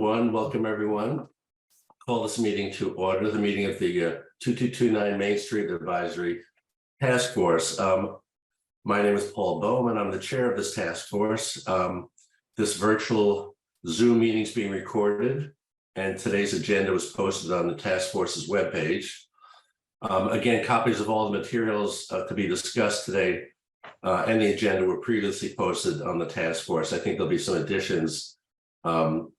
1. Welcome, everyone. Call this meeting to order, the meeting of the 2229 Main Street Advisory Task Force. My name is Paul Bowman. I'm the chair of this task force. This virtual Zoom meeting is being recorded, and today's agenda was posted on the task force's webpage. Again, copies of all the materials to be discussed today and the agenda were previously posted on the task force. I think there'll be some additions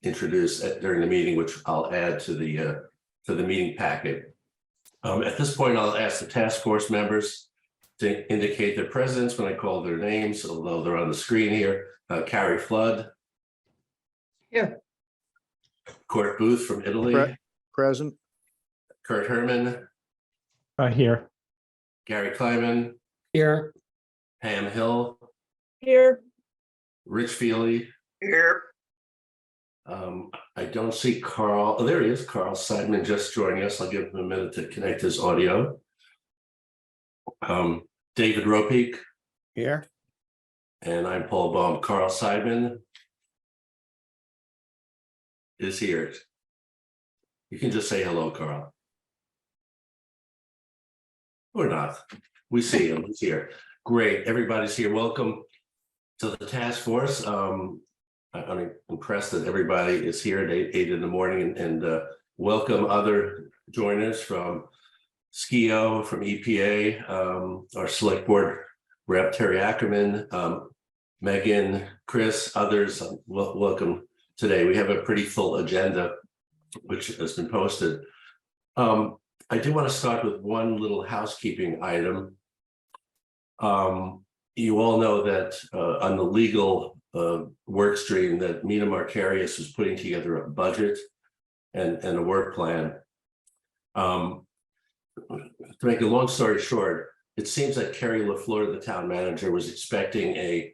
introduced during the meeting, which I'll add to the meeting packet. At this point, I'll ask the task force members to indicate their presence when I call their names, although they're on the screen here. Carrie Flood. Here. Court Booth from Italy. Present. Kurt Herman. Here. Gary Kleiman. Here. Pam Hill. Here. Rich Feely. Here. I don't see Carl. Oh, there he is. Carl Seidman just joining us. I'll give him a minute to connect his audio. David Ropeek. Here. And I'm Paul Baum. Carl Seidman is here. You can just say hello, Carl. Or not. We see him. He's here. Great. Everybody's here. Welcome to the task force. I'm impressed that everybody is here at 8 in the morning, and welcome other joiners from SKIO, from EPA, our select board rep Terry Ackerman, Megan, Chris, others. Welcome today. We have a pretty full agenda, which has been posted. I do want to start with one little housekeeping item. You all know that on the legal work stream that Mina Markarius was putting together a budget and a work plan. To make a long story short, it seems that Kerry LaFleur, the town manager, was expecting a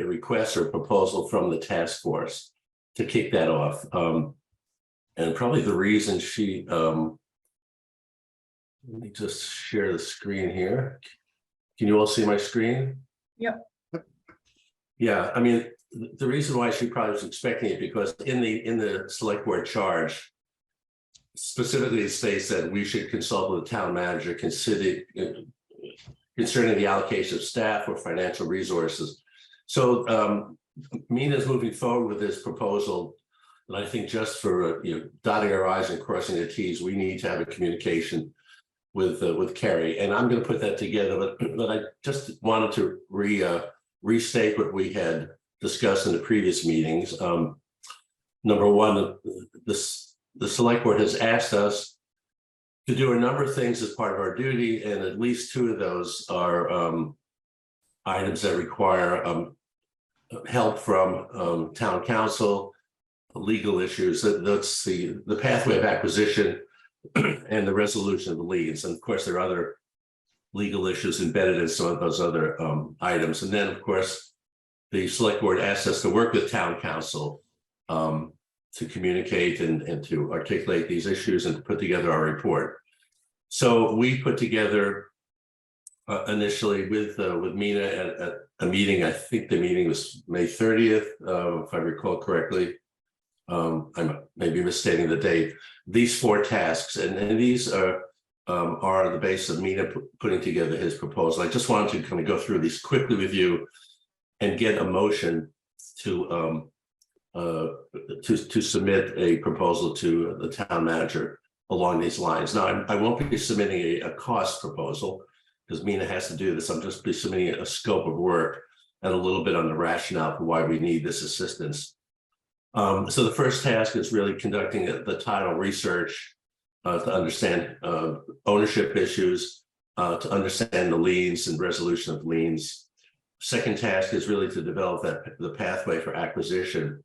request or proposal from the task force to kick that off. And probably the reason she, let me just share the screen here. Can you all see my screen? Yep. Yeah, I mean, the reason why she probably was expecting it, because in the select board charge, specifically it states that we should consult with the town manager concerning the allocation of staff or financial resources. So Mina is moving forward with this proposal, and I think just for dotting our I's and crossing the T's, we need to have a communication with Kerry, and I'm going to put that together. But I just wanted to restate what we had discussed in the previous meetings. Number one, the select board has asked us to do a number of things as part of our duty, and at least two of those are items that require help from town council, legal issues. That's the pathway of acquisition and the resolution of the liens. And of course, there are other legal issues embedded in some of those other items. And then, of course, the select board asked us to work with town council to communicate and to articulate these issues and to put together our report. So we put together initially with Mina at a meeting. I think the meeting was May 30th, if I recall correctly. I may be misstating the date. These 4 tasks, and these are the basis of Mina putting together his proposal. I just wanted to kind of go through these quickly with you and get a motion to submit a proposal to the town manager along these lines. Now, I won't be submitting a cost proposal because Mina has to do this. I'm just be submitting a scope of work and a little bit on the rationale for why we need this assistance. So the first task is really conducting the title research to understand ownership issues, to understand the liens and resolution of liens. Second task is really to develop the pathway for acquisition,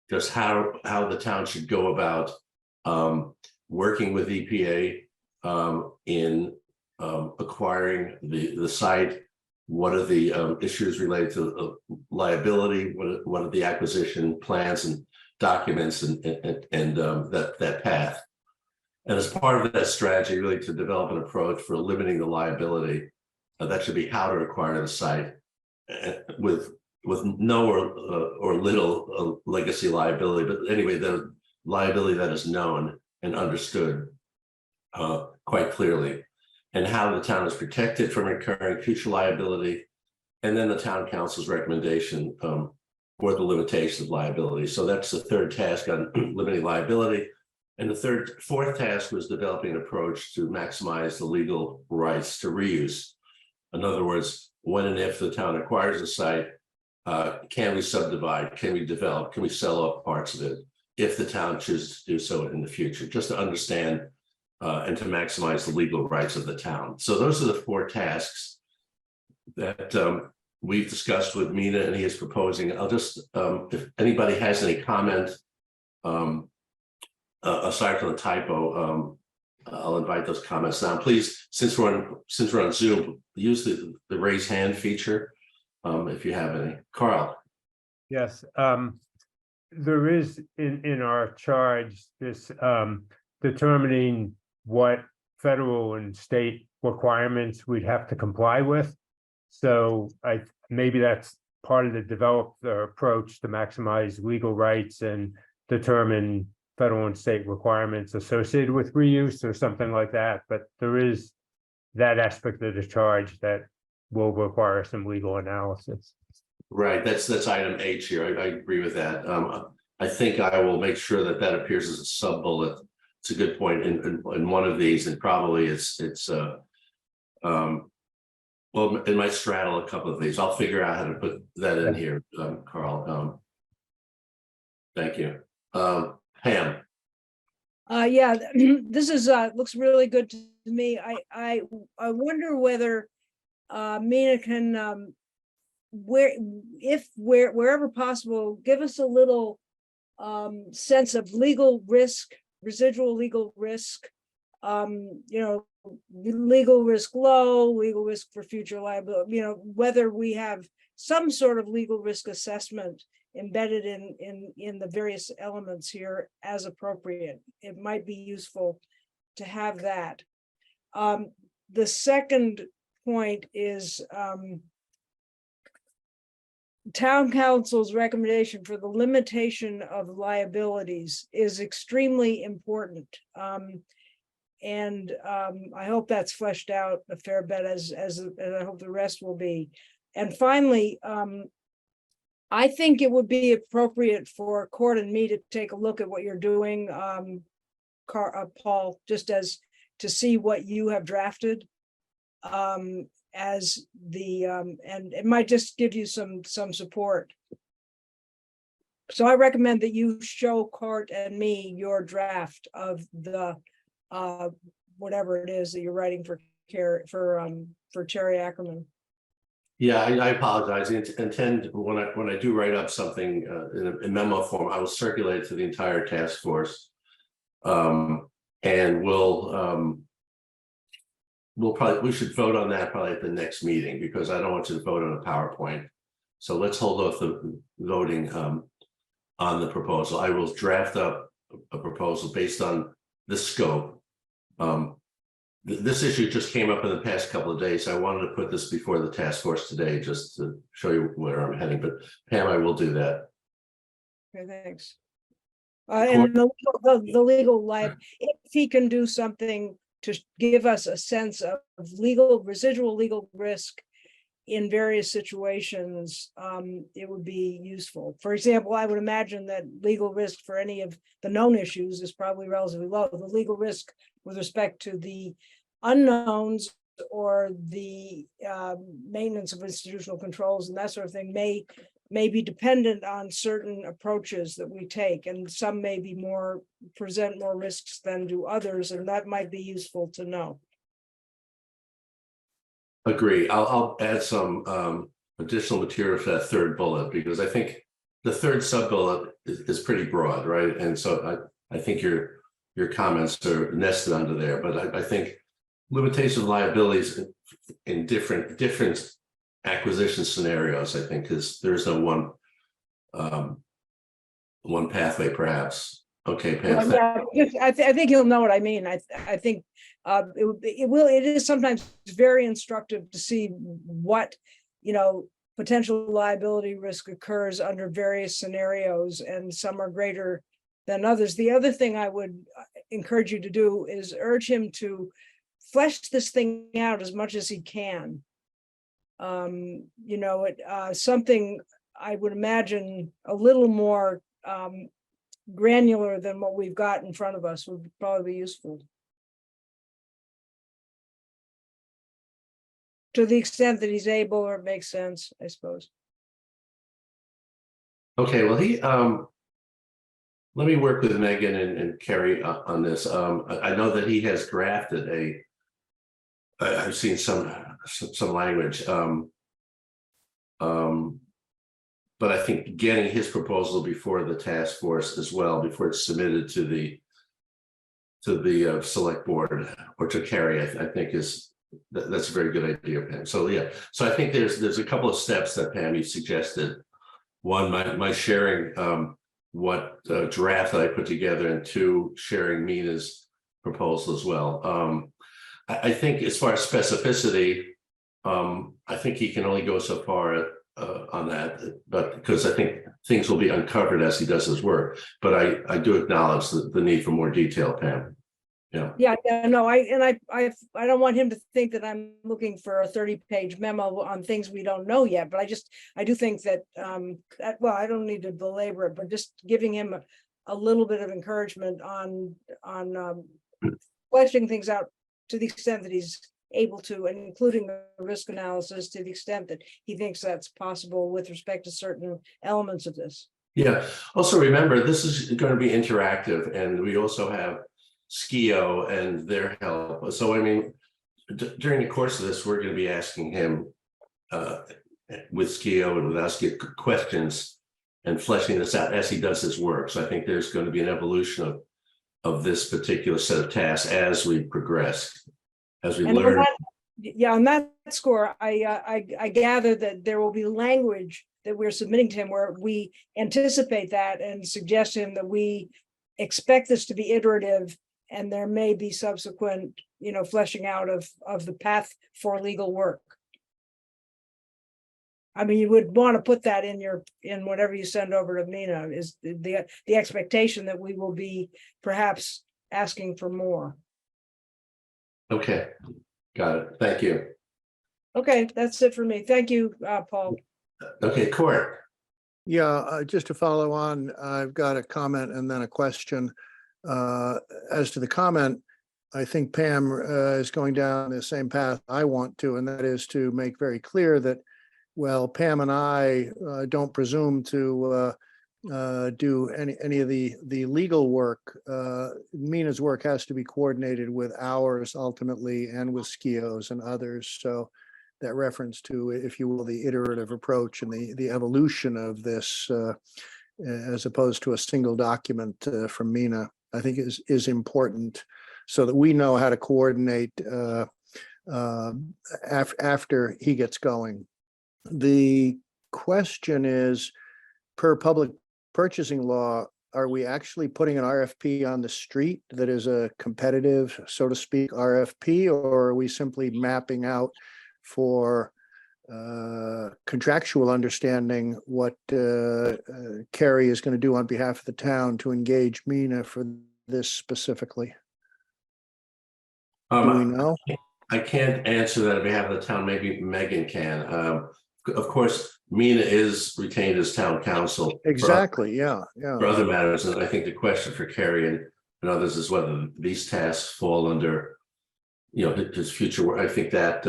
just how the town should go about working with EPA in acquiring the site. What are the issues related to liability? What are the acquisition plans and documents and that path? And as part of that strategy, really to develop an approach for limiting the liability, that should be how to acquire the site with with no or little legacy liability, but anyway, the liability that is known and understood quite clearly, and how the town is protected from incurring future liability, and then the town council's recommendation for the limitation of liability. So that's the third task on limiting liability. And the fourth task was developing an approach to maximize the legal rights to reuse. In other words, when and if the town acquires a site, can we subdivide? Can we develop? Can we sell off parts of it if the town chooses to do so in the future? Just to understand and to maximize the legal rights of the town. So those are the four tasks that we've discussed with Mina, and he is proposing. I'll just, if anybody has any comment, aside from the typo, I'll invite those comments now. Please, since we're on Zoom, use the raise hand feature if you have any. Carl. Yes, there is in our charge this determining what federal and state requirements we'd have to comply with. So maybe that's part of the approach to maximize legal rights and determine federal and state requirements associated with reuse or something like that. But there is that aspect of the charge that will require some legal analysis. Right, that's item H here. I agree with that. I think I will make sure that that appears as a sub bullet. It's a good point in one of these, and probably well, it might straddle a couple of these. I'll figure out how to put that in here, Carl. Thank you. Pam. Yeah, this is looks really good to me. I wonder whether Mina can wherever possible, give us a little sense of legal risk, residual legal risk, legal risk low, legal risk for future liability, whether we have some sort of legal risk assessment embedded in the various elements here as appropriate. It might be useful to have that. The second point is town council's recommendation for the limitation of liabilities is extremely important. And I hope that's fleshed out a fair bit as I hope the rest will be. And finally, I think it would be appropriate for Court and me to take a look at what you're doing, Paul, just as to see what you have drafted as the and it might just give you some support. So I recommend that you show Court and me your draft of the whatever it is that you're writing for Terry Ackerman. Yeah, I apologize. I intend when I do write up something in a memo form, I will circulate it to the entire task force, and we should vote on that probably at the next meeting, because I don't want you to vote on a PowerPoint. So let's hold off the voting on the proposal. I will draft up a proposal based on the scope. This issue just came up in the past couple of days. I wanted to put this before the task force today just to show you where I'm heading. But Pam, I will do that. Okay, thanks. And the legal life, if he can do something to give us a sense of residual legal risk in various situations, it would be useful. For example, I would imagine that legal risk for any of the known issues is probably relatively low. The legal risk with respect to the unknowns or the maintenance of institutional controls and that sort of thing may be dependent on certain approaches that we take, and some may be present more risks than do others, and that might be useful to know. Agree. I'll add some additional material for that third bullet, because I think the third sub bullet is pretty broad, right? And so I think your comments are nested under there, but I think limitation of liabilities in different acquisition scenarios, I think, because there's no one pathway, perhaps. Okay, Pam. Well, yeah, I think you'll know what I mean. I think it is sometimes very instructive to see what potential liability risk occurs under various scenarios, and some are greater than others. The other thing I would encourage you to do is urge him to flesh this thing out as much as he can. Something I would imagine a little more granular than what we've got in front of us would probably be useful. To the extent that he's able, or it makes sense, I suppose. Okay, well, let me work with Megan and Kerry on this. I know that he has drafted I've seen some language. But I think getting his proposal before the task force as well, before it's submitted to the select board or to Kerry, I think that's a very good idea, Pam. So yeah, so I think there's a couple of steps that Pam you suggested. One, my sharing what draft that I put together, and two, sharing Mina's proposal as well. I think as far as specificity, I think he can only go so far on that, but because I think things will be uncovered as he does his work. But I do acknowledge the need for more detail, Pam. Yeah, no, I don't want him to think that I'm looking for a 30-page memo on things we don't know yet, but I do think that, well, I don't need to belabor it, but just giving him a little bit of encouragement on fleshing things out to the extent that he's able to, and including the risk analysis to the extent that he thinks that's possible with respect to certain elements of this. Yeah, also remember, this is going to be interactive, and we also have SKIO and their help. So, I mean, during the course of this, we're going to be asking him with SKIO and with us questions and fleshing this out as he does his work. So I think there's going to be an evolution of this particular set of tasks as we progress, as we learn. On that score, I gather that there will be language that we're submitting to him where we anticipate that and suggest to him that we expect this to be iterative, and there may be subsequent, fleshing out of the path for legal work. I mean, you would want to put that in whatever you send over to Mina, is the expectation that we will be perhaps asking for more. Okay, got it. Thank you. Okay, that's it for me. Thank you, Paul. Okay, Court. Yeah, just to follow on, I've got a comment and then a question. As to the comment, I think Pam is going down the same path I want to, and that is to make very clear that, well, Pam and I don't presume to do any of the legal work. Mina's work has to be coordinated with ours ultimately, and with SKIO's and others. So that reference to, if you will, the iterative approach and the evolution of this, as opposed to a single document from Mina, I think is important, so that we know how to coordinate after he gets going. The question is, per public purchasing law, are we actually putting an RFP on the street that is a competitive, so to speak, RFP, or are we simply mapping out for contractual understanding what Kerry is going to do on behalf of the town to engage Mina for this specifically? Do we know? I can't answer that on behalf of the town. Maybe Megan can. Of course, Mina is retained as town council. Exactly. Yeah. For other matters, and I think the question for Kerry and others is whether these tasks fall under, his future work. I think that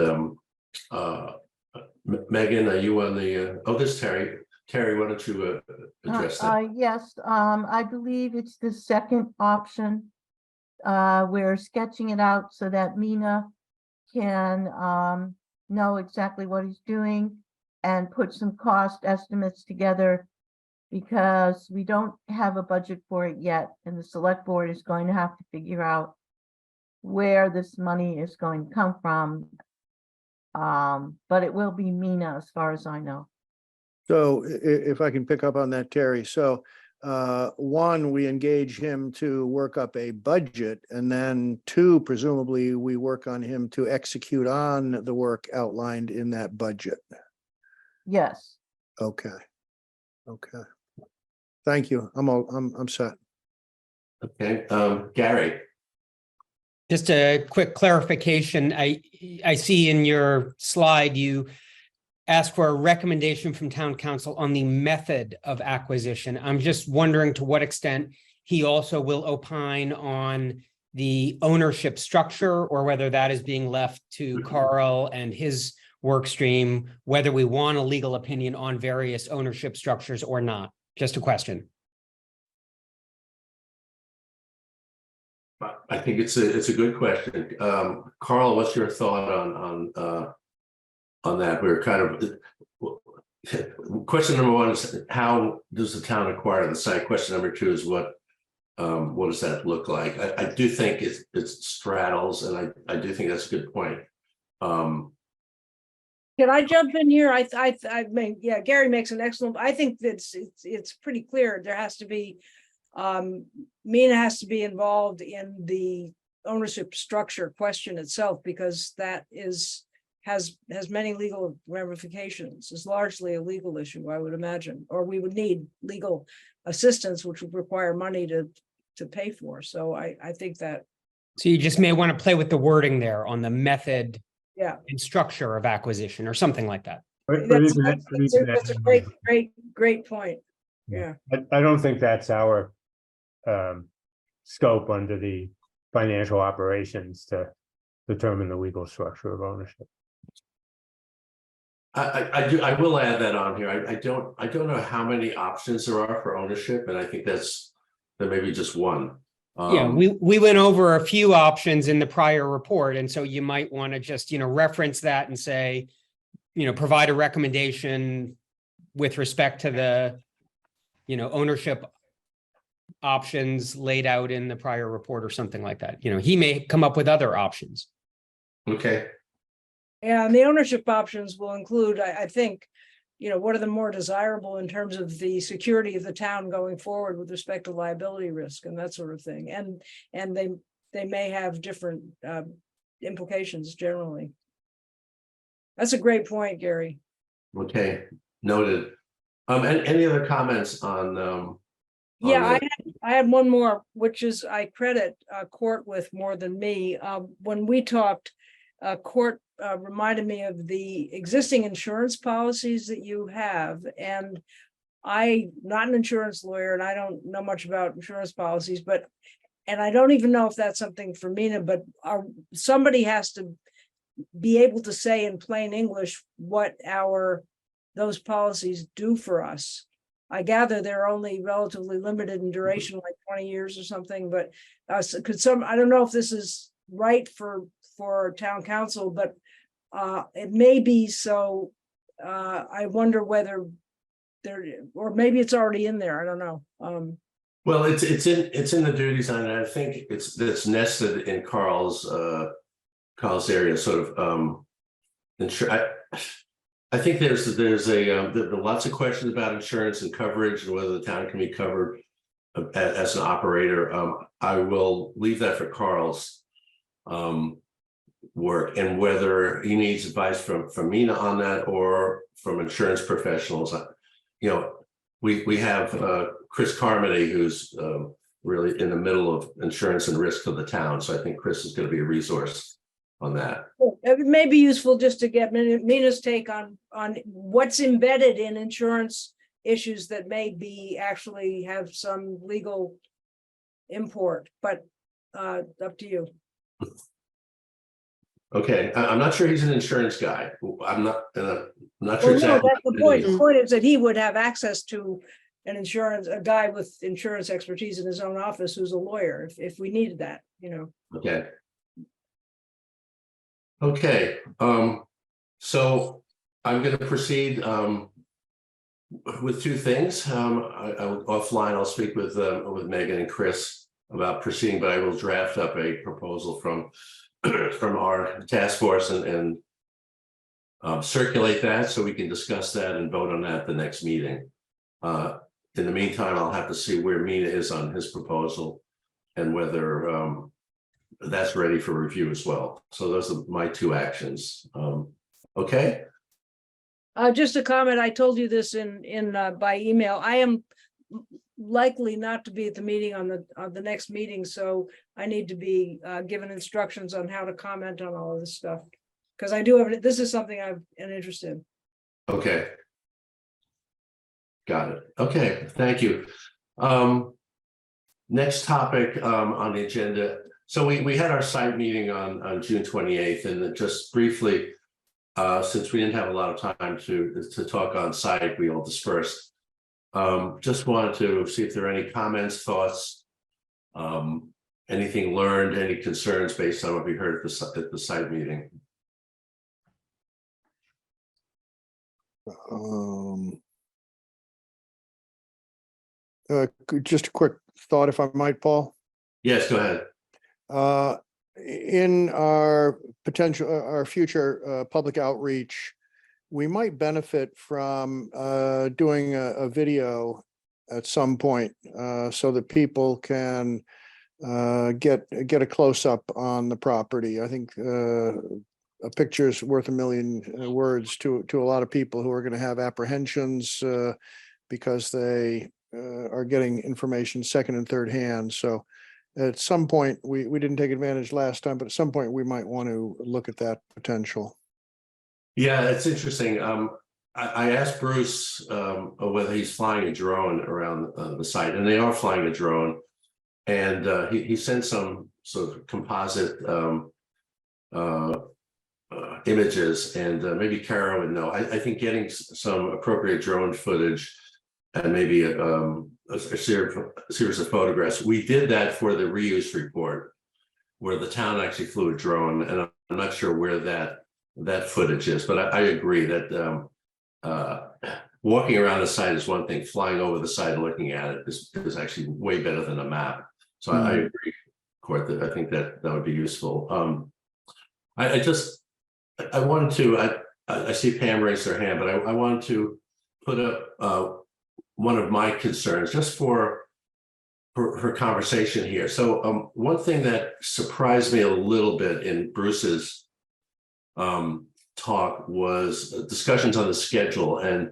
Megan, are you on the? Oh, this Terry. Terry, why don't you address that? Yes, I believe it's the second option. We're sketching it out so that Mina can know exactly what he's doing and put some cost estimates together, because we don't have a budget for it yet, and the select board is going to have to figure out where this money is going to come from. But it will be Mina, as far as I know. So if I can pick up on that, Terry. So one, we engage him to work up a budget, and then two, presumably we work on him to execute on the work outlined in that budget. Yes. Okay. Okay. Thank you. I'm set. Okay, Gary, Just a quick clarification. I see in your slide, you ask for a recommendation from town council on the method of acquisition. I'm just wondering to what extent he also will opine on the ownership structure, or whether that is being left to Carl and his work stream, whether we want a legal opinion on various ownership structures or not. Just a question. I think it's a good question. Carl, what's your thought on that? We're kind of, question number one is how does the town acquire the site? Question number two is what does that look like? I do think it straddles, and I do think that's a good point. Can I jump in here? I mean, yeah, Gary makes an excellent, I think that it's pretty clear. There has to be, Mina has to be involved in the ownership structure question itself, because that has many legal ramifications. It's largely a legal issue, I would imagine, or we would need legal assistance, which would require money to pay for. So I think that, So you just may want to play with the wording there on the method yeah, and structure of acquisition or something like that. that's a great point. Yeah. I don't think that's our scope under the financial operations to determine the legal structure of ownership. I will add that on here. I don't know how many options there are for ownership, and I think there may be just one. Yeah, we went over a few options in the prior report, and so you might want to just, reference that and say, provide a recommendation with respect to the, ownership options laid out in the prior report or something like that. He may come up with other options. Okay. And the ownership options will include, I think, what are the more desirable in terms of the security of the town going forward with respect to liability risk and that sort of thing. And they may have different implications generally. That's a great point, Gary. Okay, noted. And any other comments on? Yeah, I had one more, which is I credit Court with more than me. When we talked, Court reminded me of the existing insurance policies that you have. And I'm not an insurance lawyer and I don't know much about insurance policies, and I don't even know if that's something for Mina, but somebody has to be able to say in plain English what those policies do for us. I gather they're only relatively limited in duration, like 20 years or something, but I don't know if this is right for town council, but it may be. So I wonder whether or maybe it's already in there. I don't know. Well, it's in the duties, and I think it's nested in Carl's area, sort of. I think there's lots of questions about insurance and coverage and whether the town can be covered as an operator. I will leave that for Carl's work, and whether he needs advice from Mina on that or from insurance professionals. We have Chris Carmody, who's really in the middle of insurance and risk for the town. So I think Chris is going to be a resource on that. It may be useful just to get Mina's take on what's embedded in insurance issues that may be actually have some legal import, but up to you. Okay, I'm not sure he's an insurance guy. I'm not sure Well, no, exactly. that's the point. The point is that he would have access to a guy with insurance expertise in his own office who's a lawyer if we needed that, Okay. Okay, so I'm going to proceed with two things. Offline, I'll speak with Megan and Chris about proceeding, but I will draft up a proposal from our task force and circulate that so we can discuss that and vote on that at the next meeting. In the meantime, I'll have to see where Mina is on his proposal and whether that's ready for review as well. So those are my two actions. Okay. Just a comment, I told you this by email. I am likely not to be at the meeting on the next meeting, so I need to be given instructions on how to comment on all of this stuff. Because I do have, this is something I'm interested in. Okay. Got it. Okay, thank you. Next topic on the agenda. So we had our site meeting on June 28th, and then just briefly, since we didn't have a lot of time to talk on site, we all dispersed. Just wanted to see if there are any comments, thoughts, anything learned, any concerns based on what we heard at the site meeting. Just a quick thought, if I might, Paul. Yes, go ahead. In our potential, our future public outreach, we might benefit from doing a video at some point so that people can get a close-up on the property. I think a picture is worth a million words to a lot of people who are going to have apprehensions because they are getting information second and third hand. So at some point, we didn't take advantage last time, but at some point we might want to look at that potential. Yeah, it's interesting. I asked Bruce whether he's flying a drone around the site, and they are flying a drone. And he sent some sort of composite images, and maybe Kara would know. I think getting some appropriate drone footage and maybe a series of photographs. We did that for the reuse report, where the town actually flew a drone, and I'm not sure where that footage is, but I agree that walking around the site is one thing. Flying over the site and looking at it is actually way better than a map. So I agree, Court, that I think that would be useful. I wanted to, I see Pam raise her hand, but I wanted to put up one of my concerns just for her conversation here. So one thing that surprised me a little bit in Bruce's talk was discussions on the schedule, and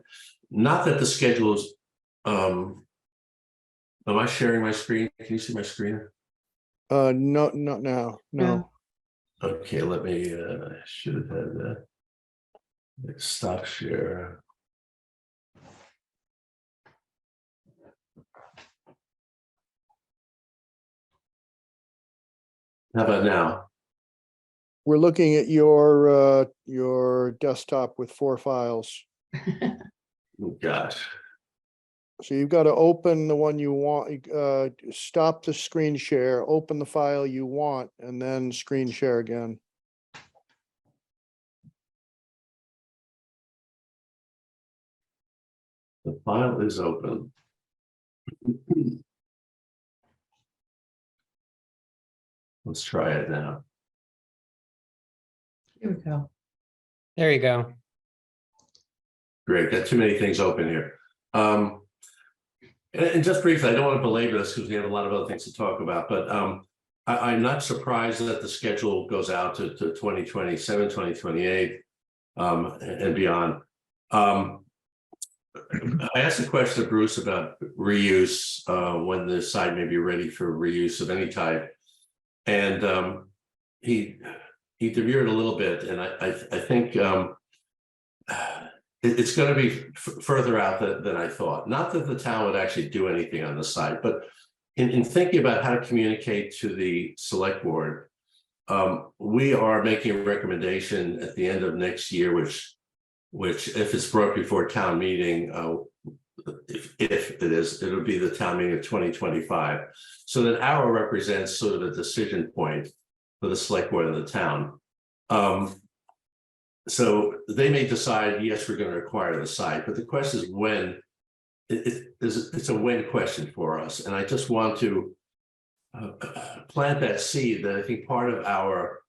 not that the schedule is, am I sharing my screen? Can you see my screen? No, not now. No. Okay, let me, should have had that. Stop share. How about now? We're looking at your desktop with 4 files. Oh, gosh. So you've got to open the one you want, stop the screen share, open the file you want, and then screen share again. The file is open. Let's try it now. Here we go. There you go. Great, got too many things open here. And just briefly, I don't want to belabor this because we have a lot of other things to talk about, but I'm not surprised that the schedule goes out to 2027, 2028, and beyond. I asked a question to Bruce about reuse, when the site may be ready for reuse of any type. And he demurred a little bit, and I think it's going to be further out than I thought. Not that the town would actually do anything on the site, but in thinking about how to communicate to the select board, we are making a recommendation at the end of next year, which if it's brought before town meeting, if it is, it'll be the town meeting of 2025. So that hour represents sort of a decision point for the select board of the town. So they may decide, yes, we're going to acquire the site, but the question is when. It's a when question for us. And I just want to plant that seed that I think part of our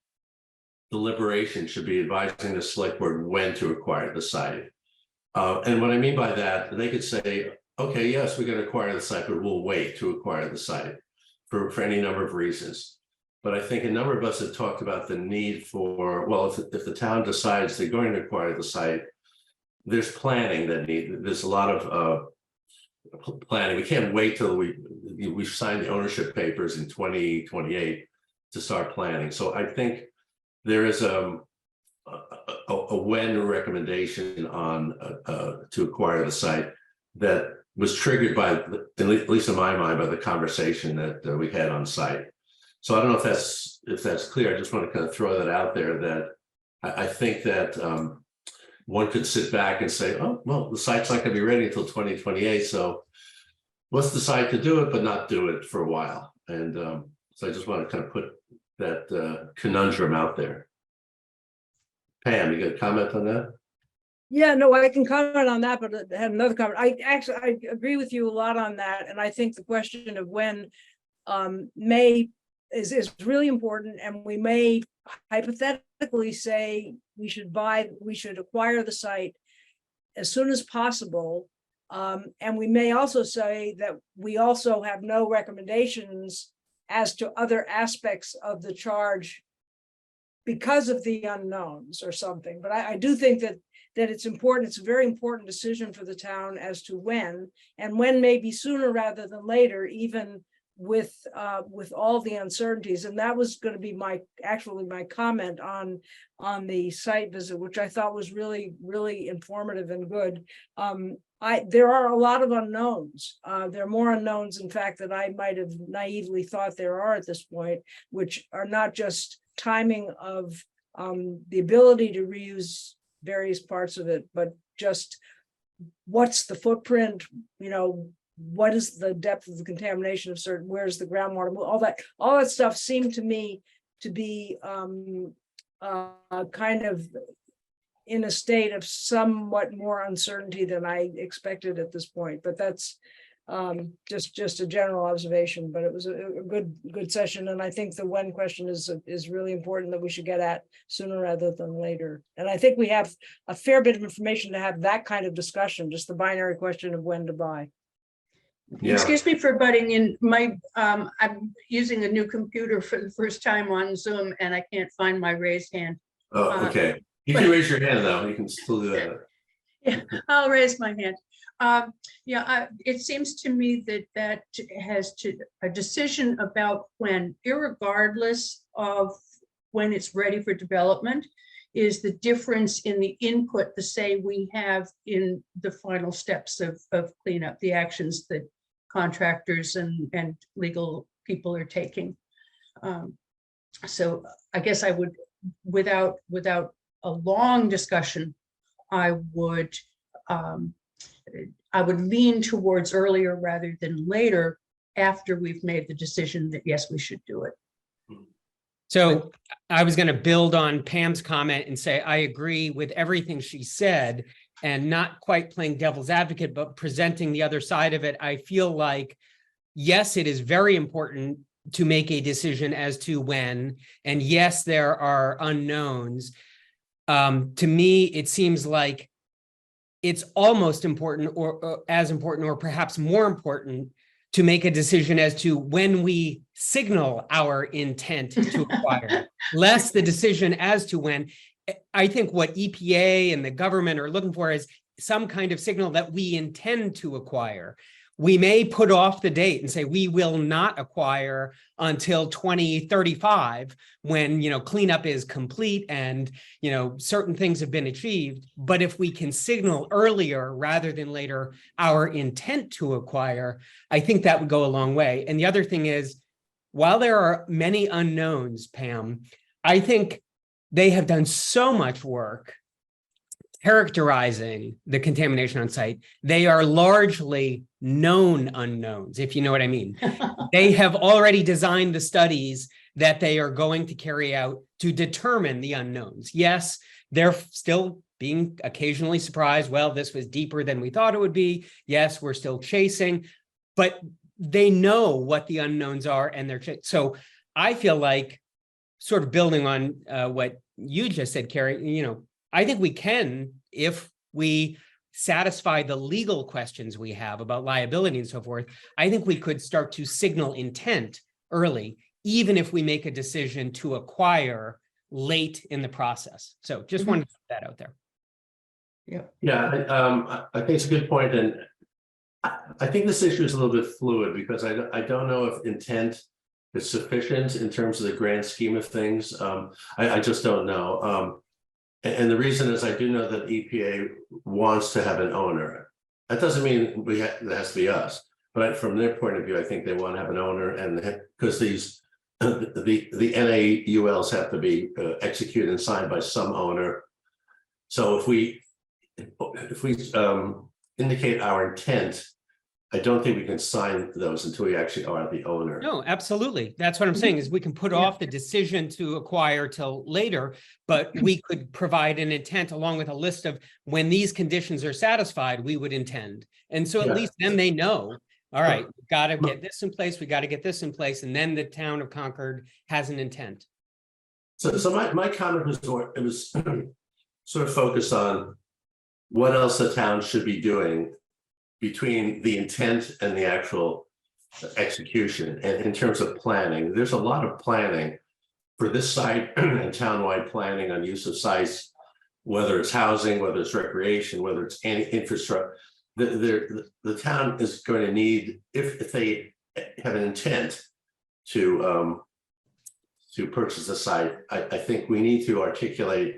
deliberation should be advising the select board when to acquire the site. And what I mean by that, they could say, okay, yes, we're going to acquire the site, but we'll wait to acquire the site for any number of reasons. But I think a number of us have talked about the need for, well, if the town decides they're going to acquire the site, there's planning there's a lot of planning. We can't wait till we sign the ownership papers in 2028 to start planning. So I think there is a when recommendation on to acquire the site that was triggered by, at least in my mind, by the conversation that we had on site. So I don't know if that's clear. I just want to kind of throw that out there, that I think that one could sit back and say, oh, well, the site's not going to be ready until 2028. So let's decide to do it, but not do it for a while. And so I just want to kind of put that conundrum out there. Pam, you got a comment on that? Yeah, no, I can comment on that, but I have another comment. I agree with you a lot on that. And I think the question of when is really important, and we may hypothetically say we should acquire the site as soon as possible. And we may also say that we also have no recommendations as to other aspects of the charge because of the unknowns or something. But I do think that it's important. It's a very important decision for the town as to when, and when may be sooner rather than later, even with all the uncertainties. And that was going to be my comment on the site visit, which I thought was really, really informative and good. There are a lot of unknowns. There are more unknowns, in fact, that I might have naively thought there are at this point, which are not just timing of the ability to reuse various parts of it, but just what's the footprint, what is the depth of the contamination of certain, where's the groundwater, all that stuff seemed to me to be kind of in a state of somewhat more uncertainty than I expected at this point. But that's just a general observation. But it was a good session, and I think the when question is really important, that we should get at sooner rather than later. And I think we have a fair bit of information to have that kind of discussion, just the binary question of when to buy. Yeah. Excuse me for butting in. I'm using a new computer for the first time on Zoom, and I can't find my raised hand. Oh, okay. You can raise your hand though. You can still do that. Yeah, I'll raise my hand. It seems to me that has a decision about when, irregardless of when it's ready for development, is the difference in the input, the say we have in the final steps of cleanup, the actions that contractors and legal people are taking. So I guess I would, without a long discussion, I would lean towards earlier rather than later, after we've made the decision that yes, we should do it. So I was going to build on Pam's comment and say, I agree with everything she said, and not quite playing devil's advocate, but presenting the other side of it. I feel like, yes, it is very important to make a decision as to when, and yes, there are unknowns. To me, it seems like it's almost important, or as important, or perhaps more important, to make a decision as to when we signal our intent to acquire, less the decision as to when. I think what EPA and the government are looking for is some kind of signal that we intend to acquire. We may put off the date and say we will not acquire until 2035, when cleanup is complete and certain things have been achieved. But if we can signal earlier rather than later our intent to acquire, I think that would go a long way. And the other thing is, while there are many unknowns, Pam, I think they have done so much work characterizing the contamination on site. They are largely known unknowns, if you know what I mean. They have already designed the studies that they are going to carry out to determine the unknowns. Yes, they're still being occasionally surprised. Well, this was deeper than we thought it would be. Yes, we're still chasing, but they know what the unknowns are, and so I feel like, sort of building on what you just said, Carrie, I think we can, if we satisfy the legal questions we have about liability and so forth, I think we could start to signal intent early, even if we make a decision to acquire late in the process. So just wanted to put that out there. Yeah, I think it's a good point, and I think this issue is a little bit fluid because I don't know if intent is sufficient in terms of the grand scheme of things. I just don't know. And the reason is I do know that EPA wants to have an owner. That doesn't mean that has to be us, but from their point of view, I think they want to have an owner, and because these the NAULs have to be executed and signed by some owner. So if we indicate our intent, I don't think we can sign those until we actually are the owner. No, absolutely. That's what I'm saying is we can put off the decision to acquire till later, but we could provide an intent along with a list of when these conditions are satisfied, we would intend. And so at Yeah. least then they know, all right, we've got to get this in place, we got to get this in place, and then the town of Concord has an intent. So my comment was more, it was sort of focused on what else the town should be doing between the intent and the actual execution. And in terms of planning, there's a lot of planning for this site and townwide planning on use of sites, whether it's housing, whether it's recreation, whether it's any infrastructure. The town is going to need, if they have an intent to purchase a site, I think we need to articulate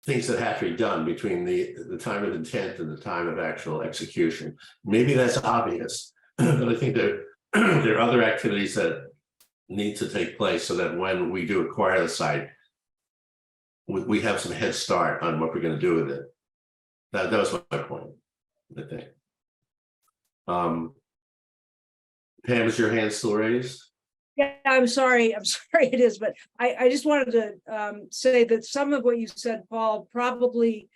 things that have to be done between the time of intent and the time of actual execution. Maybe that's obvious, but I think that there are other activities that need to take place so that when we do acquire the site, we have some head start on what we're going to do with it. That was my point, I think. Pam, is your hand still raised? Yeah, I'm sorry it is, but I just wanted to say that some of what you said, Paul, probably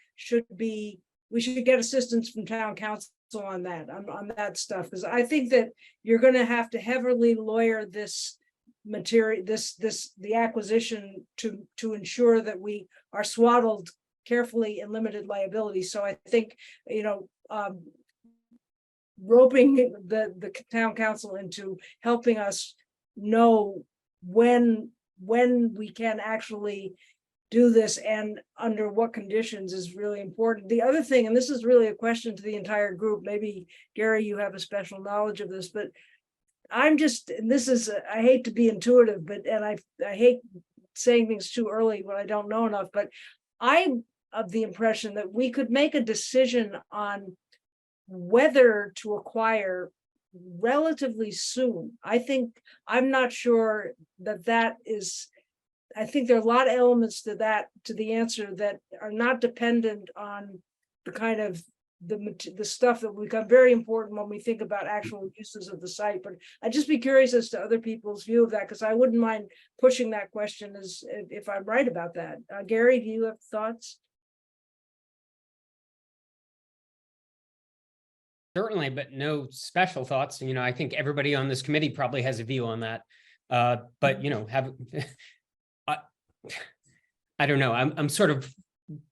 we should get assistance from town council on that stuff, because I think that you're gonna have to heavily lawyer this material, the acquisition to ensure that we are swaddled carefully in limited liability. So I think, roping the town council into helping us know when we can actually do this and under what conditions is really important. The other thing, and this is really a question to the entire group, maybe Gary, you have a special knowledge of this, but I'm just, and this is, I hate to be intuitive, but, and I hate saying things too early when I don't know enough, but I'm of the impression that we could make a decision on whether to acquire relatively soon. I'm not sure that is, I think there are a lot of elements to the answer that are not dependent on the kind of the stuff that will become very important when we think about actual uses of the site. But I'd just be curious as to other people's view of that, because I wouldn't mind pushing that question as if I'm right about that. Gary, do you have thoughts? Certainly, but no special thoughts. I think everybody on this committee probably has a view on that. But I don't know. I'm sort of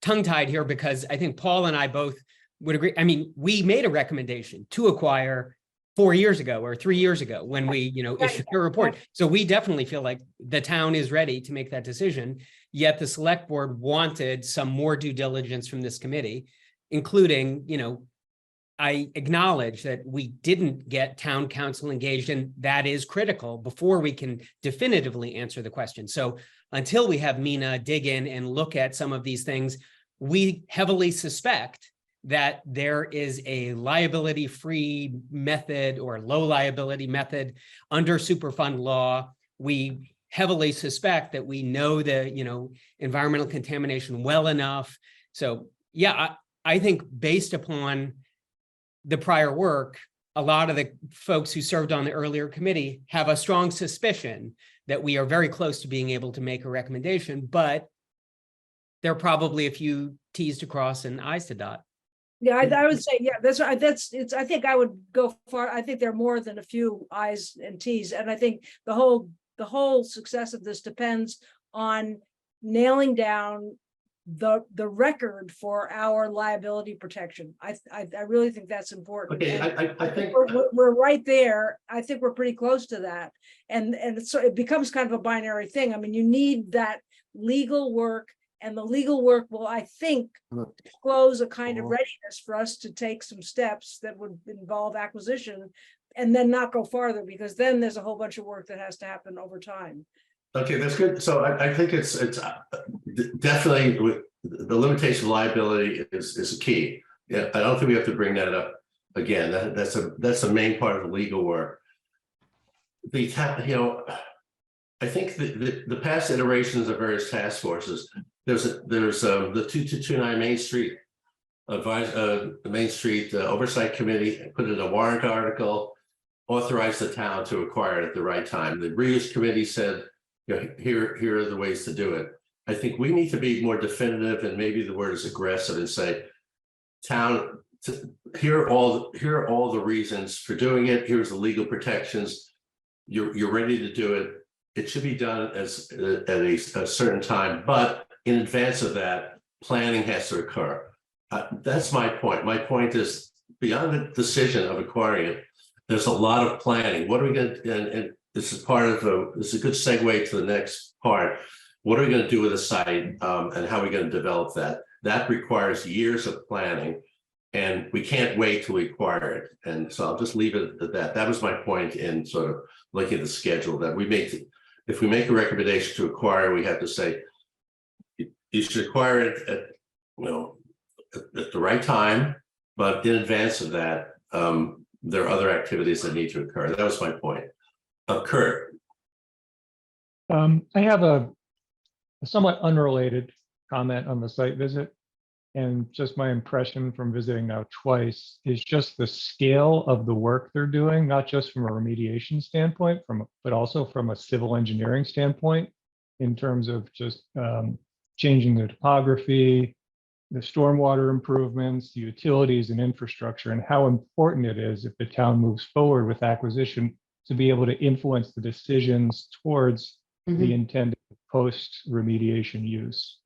tongue-tied here because I think Paul and I both would agree. I mean, we made a recommendation to acquire 4 years ago or 3 years ago when we, issued a report. So we definitely feel like the town is ready to make that decision. Yet the select board wanted some more due diligence from this committee, including, I acknowledge that we didn't get town council engaged, and that is critical before we can definitively answer the question. So until we have Mina dig in and look at some of these things, we heavily suspect that there is a liability-free method or low liability method under Superfund law. We heavily suspect that we know the, environmental contamination well enough. So yeah, I think based upon the prior work, a lot of the folks who served on the earlier committee have a strong suspicion that we are very close to being able to make a recommendation, but there are probably a few T's to cross and I's to dot. Yeah, I would say, yeah, that's right. I think I would go far. I think there are more than a few I's and T's. And I think the whole success of this depends on nailing down the record for our liability protection. I really think that's important. Okay, I think we're right there. I think we're pretty close to that. And so it becomes kind of a binary thing. I mean, you need that legal work And the legal work will, I think, disclose a kind of Oh. readiness for us to take some steps that would involve acquisition and then not go farther, because then there's a whole bunch of work that has to happen over time. Okay, that's good. So I think it's definitely with the limitation of liability is a key. Yeah, I don't think we have to bring that up again. That's a main part of the legal work. I think the past iterations of various task forces, there's the 2229 Main Street the Main Street Oversight Committee put in a warrant article, authorized the town to acquire it at the right time. The reuse committee said, here are the ways to do it. I think we need to be more definitive, and maybe the word is aggressive, and say, town, here are all the reasons for doing it. Here's the legal protections. You're ready to do it. It should be done at a certain time, but in advance of that, planning has to occur. That's my point. My point is, beyond the decision of acquiring it, there's a lot of planning. What are we going to, and this is this is a good segue to the next part. What are we going to do with the site, and how are we going to develop that? That requires years of planning, and we can't wait till we acquire it. And so I'll just leave it at that. That was my point in sort of looking at the schedule, that if we make a recommendation to acquire, we have to say, you should acquire it at the right time, but in advance of that, there are other activities that need to occur. That was my point. Kurt. I have a somewhat unrelated comment on the site visit. And just my impression from visiting now twice is just the scale of the work they're doing, not just from a remediation standpoint, but also from a civil engineering standpoint, in terms of just changing the topography, the stormwater improvements, the utilities and infrastructure, and how important it is, if the town moves forward with acquisition, to be able to influence the decisions towards the intended post remediation use.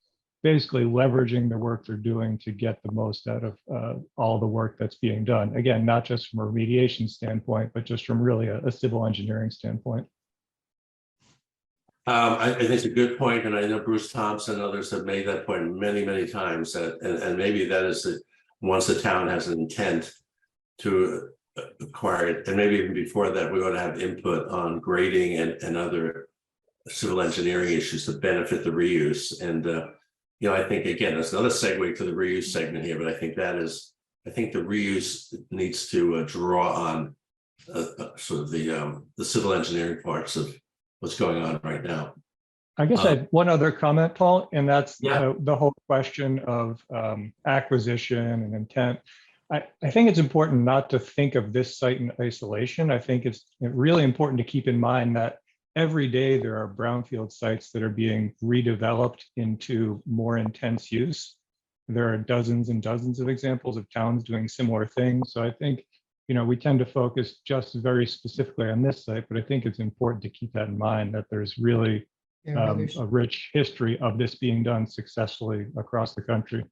Basically leveraging the work they're doing to get the most out of all the work that's being done. Again, not just from a remediation standpoint, but just from really a civil engineering standpoint. I think it's a good point, and I know Bruce Thompson and others have made that point many, many times. And maybe that is once the town has an intent to acquire it, and maybe even before that, we ought to have input on grading and other civil engineering issues to benefit the reuse. And I think, again, there's another segue to the reuse segment here, but I think the reuse needs to draw on sort of the civil engineering parts of what's going on right now. I guess I had one other comment, Paul, and that's Yeah. the whole question of acquisition and intent. I think it's important not to think of this site in isolation. I think it's really important to keep in mind that every day there are brownfield sites that are being redeveloped into more intense use. There are dozens and dozens of examples of towns doing similar things. So I think, we tend to focus just very specifically on this site, but I think it's important to keep that in mind, that there's really a rich history of this being done successfully across the country.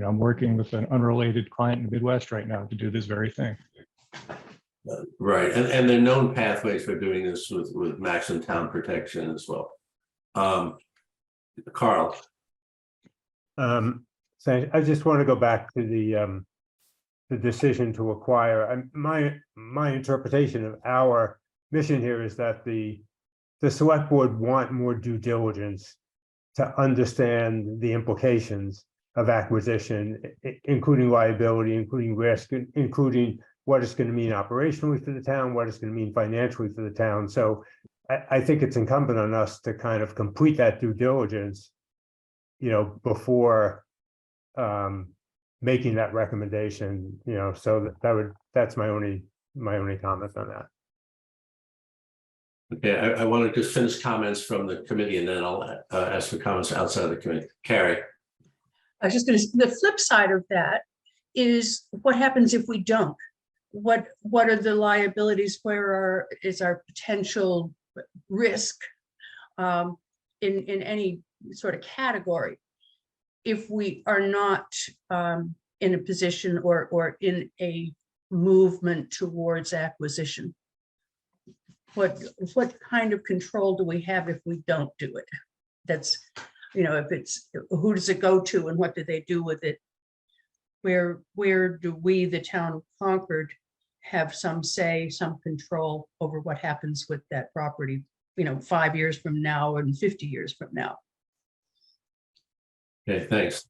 I'm working with an unrelated client in the Midwest right now to do this very thing. Right, and there are known pathways for doing this with maximum town protection as well. Carl. So I just want to go back to the decision to acquire. My interpretation of our mission here is that the select board want more due diligence to understand the implications of acquisition, including liability, including risk, including what it's going to mean operationally for the town, what it's going to mean financially for the town. So I think it's incumbent on us to kind of complete that due diligence, before making that recommendation, so that's my only comment on that. Okay, I want to just finish comments from the committee, and then I'll ask for comments outside of the committee. Carrie. I was just going to, the flip side of that is what happens if we don't? What are the liabilities? Where is our potential risk in any sort of category if we are not in a position or in a movement towards acquisition? What kind of control do we have if we don't do it? if it's, who does it go to and what do they do with it? Where do we, the town of Concord, have some say, some control over what happens with that property, 5 years from now and 50 years from now? Okay, thanks.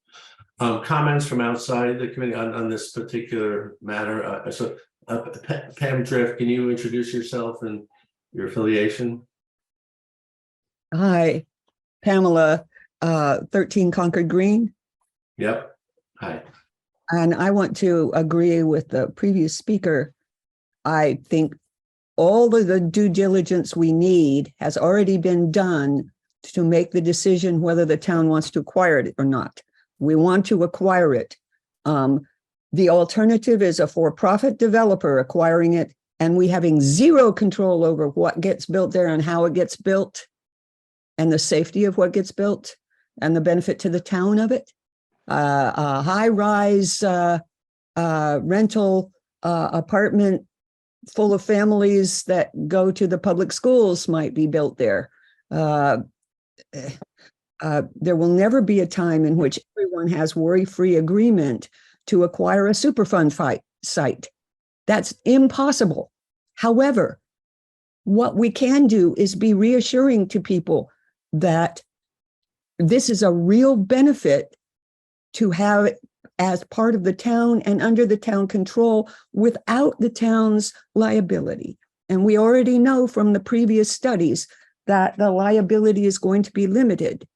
Comments from outside the committee on this particular matter? Pam Drift, can you introduce yourself and your affiliation? Hi, Pamela, 13 Concord Green. Yep. Hi. And I want to agree with the previous speaker. I think all of the due diligence we need has already been done to make the decision whether the town wants to acquire it or not. We want to acquire it. The alternative is a for-profit developer acquiring it and we having zero control over what gets built there and how it gets built and the safety of what gets built and the benefit to the town of it. A high-rise rental apartment full of families that go to the public schools might be built there. There will never be a time in which everyone has worry-free agreement to acquire a Superfund site. That's impossible. However, what we can do is be reassuring to people that this is a real benefit to have as part of the town and under the town control without the town's liability. And we already know from the previous studies that the liability is going to be limited.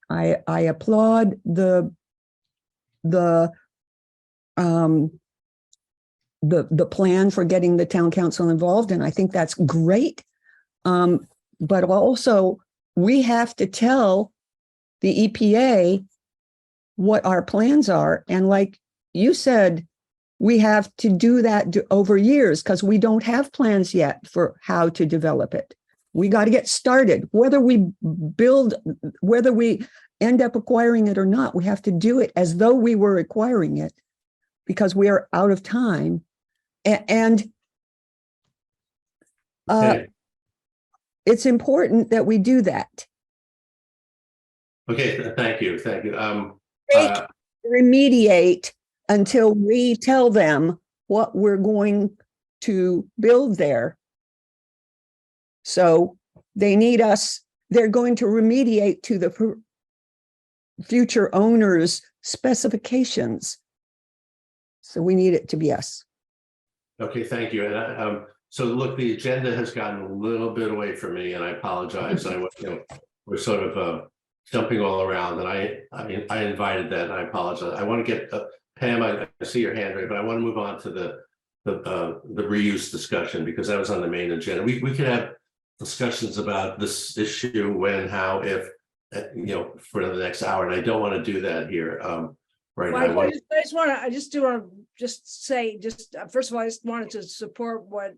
I applaud the plan for getting the town council involved, and I think that's great. But also, we have to tell the EPA what our plans are. And like you said, we have to do that over years because we don't have plans yet for how to develop it. We got to get started. Whether we end up acquiring it or not, we have to do it as though we were acquiring it because we are out of time. And Okay. it's important that we do that. Okay, thank you. They can remediate until we tell them what we're going to build there. So they need us, they're going to remediate to the future owner's specifications. So we need it to be us. Okay, thank you. And so look, the agenda has gotten a little bit away from me and I apologize. We're sort of jumping all around and I invited that and I apologize. I want to get Pam, I see your hand raised, but I want to move on to the reuse discussion because that was on the main agenda. We could have discussions about this issue, when, how, if, for the next hour, and I don't want to do that here right now. I just want to say, first of all, I just wanted to support what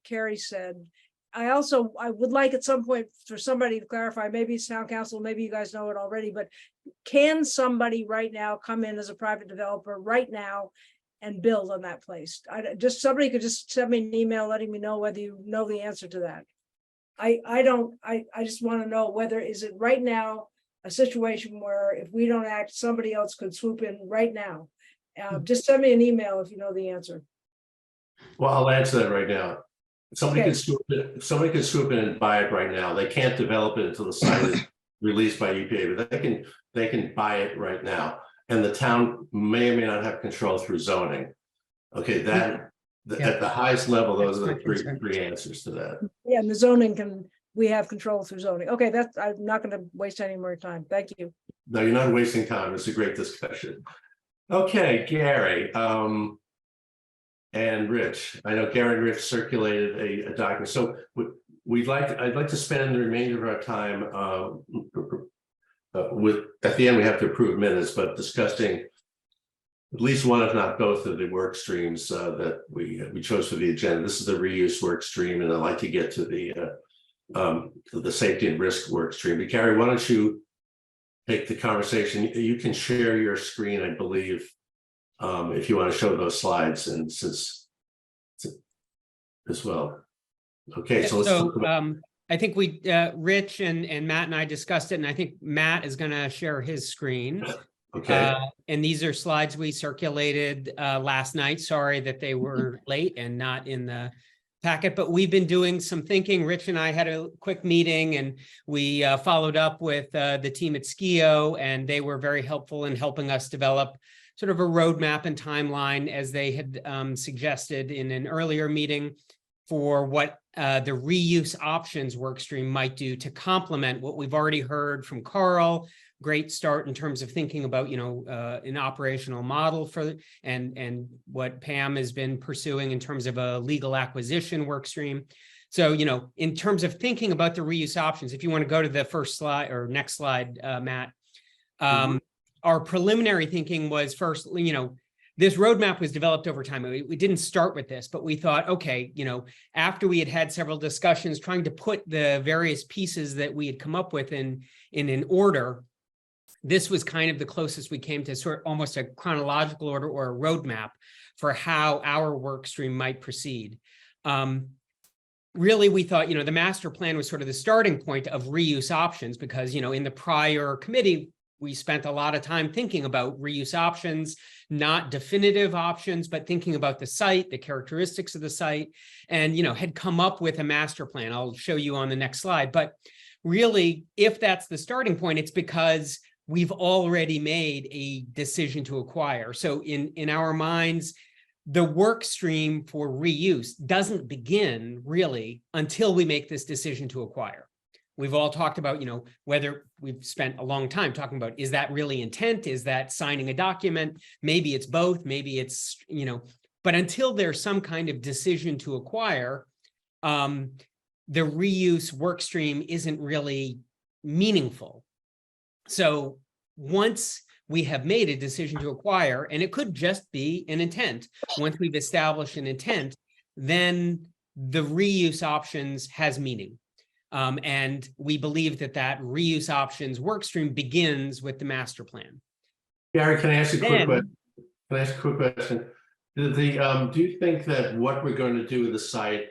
Carrie said. I would like at some point for somebody to clarify, maybe it's town council, maybe you guys know it already, but can somebody right now come in as a private developer right now and build on that place? Somebody could just send me an email letting me know whether you know the answer to that. I just want to know whether is it right now a situation where if we don't act, somebody else could swoop in right now. Just send me an email if you know the answer. Well, I'll answer that right now. Somebody Okay. can swoop in and buy it right now. They can't develop it until the site is released by EPA, but they can buy it right now. And the town may or may not have control through zoning. Okay, at the highest level, those are the three answers to that. Yeah, and the zoning we have control through zoning. Okay, I'm not going to waste any more time. Thank you. No, you're not wasting time. It's a great discussion. Okay, Gary. And Rich, I know Gary and Rich circulated a document. So I'd like to spend the remainder of our time at the end, we have to approve minutes, but discussing at least one, if not both, of the work streams that we chose for the agenda. This is the reuse work stream, and I'd like to get to the safety and risk work stream. But Gary, why don't you take the conversation? You can share your screen, I believe, if you want to show those slides, and since as well. Okay, so let's talk about I think we, Rich and Matt and I discussed it, and I think Matt is going to share his screen. Okay, And these are slides we circulated last night. Sorry that they were late and not in the packet, but we've been doing some thinking. Rich and I had a quick meeting, and we followed up with the team at Skio, and they were very helpful in helping us develop sort of a roadmap and timeline, as they had suggested in an earlier meeting, for what the reuse options workstream might do to complement what we've already heard from Carl. Great start in terms of thinking about, an operational model for, and what Pam has been pursuing in terms of a legal acquisition workstream. So, in terms of thinking about the reuse options, if you want to go to the first slide or next slide, Matt, our preliminary thinking was first, this roadmap was developed over time. We didn't start with this, but we thought, okay, after we had had several discussions trying to put the various pieces that we had come up with in an order, this was kind of the closest we came to sort of almost a chronological order or a roadmap for how our work stream might proceed. Really, we thought, the master plan was sort of the starting point of reuse options because, in the prior committee, we spent a lot of time thinking about reuse options, not definitive options, but thinking about the site, the characteristics of the site, and, had come up with a master plan. I'll show you on the next slide. But really, if that's the starting point, it's because we've already made a decision to acquire. So in our minds, the work stream for reuse doesn't begin really until we make this decision to acquire. We've all talked about, whether we've spent a long time talking about, is that really intent? Is that signing a document? Maybe it's both, maybe it's, but until there's some kind of decision to acquire, the reuse work stream isn't really meaningful. So once we have made a decision to acquire, and it could just be an intent, once we've established an intent, then the reuse options has meaning. And we believe that reuse options workstream begins with the master plan. Gary, can I ask you a quick question? Can I ask a quick question? Do you think that what we're going to do with the site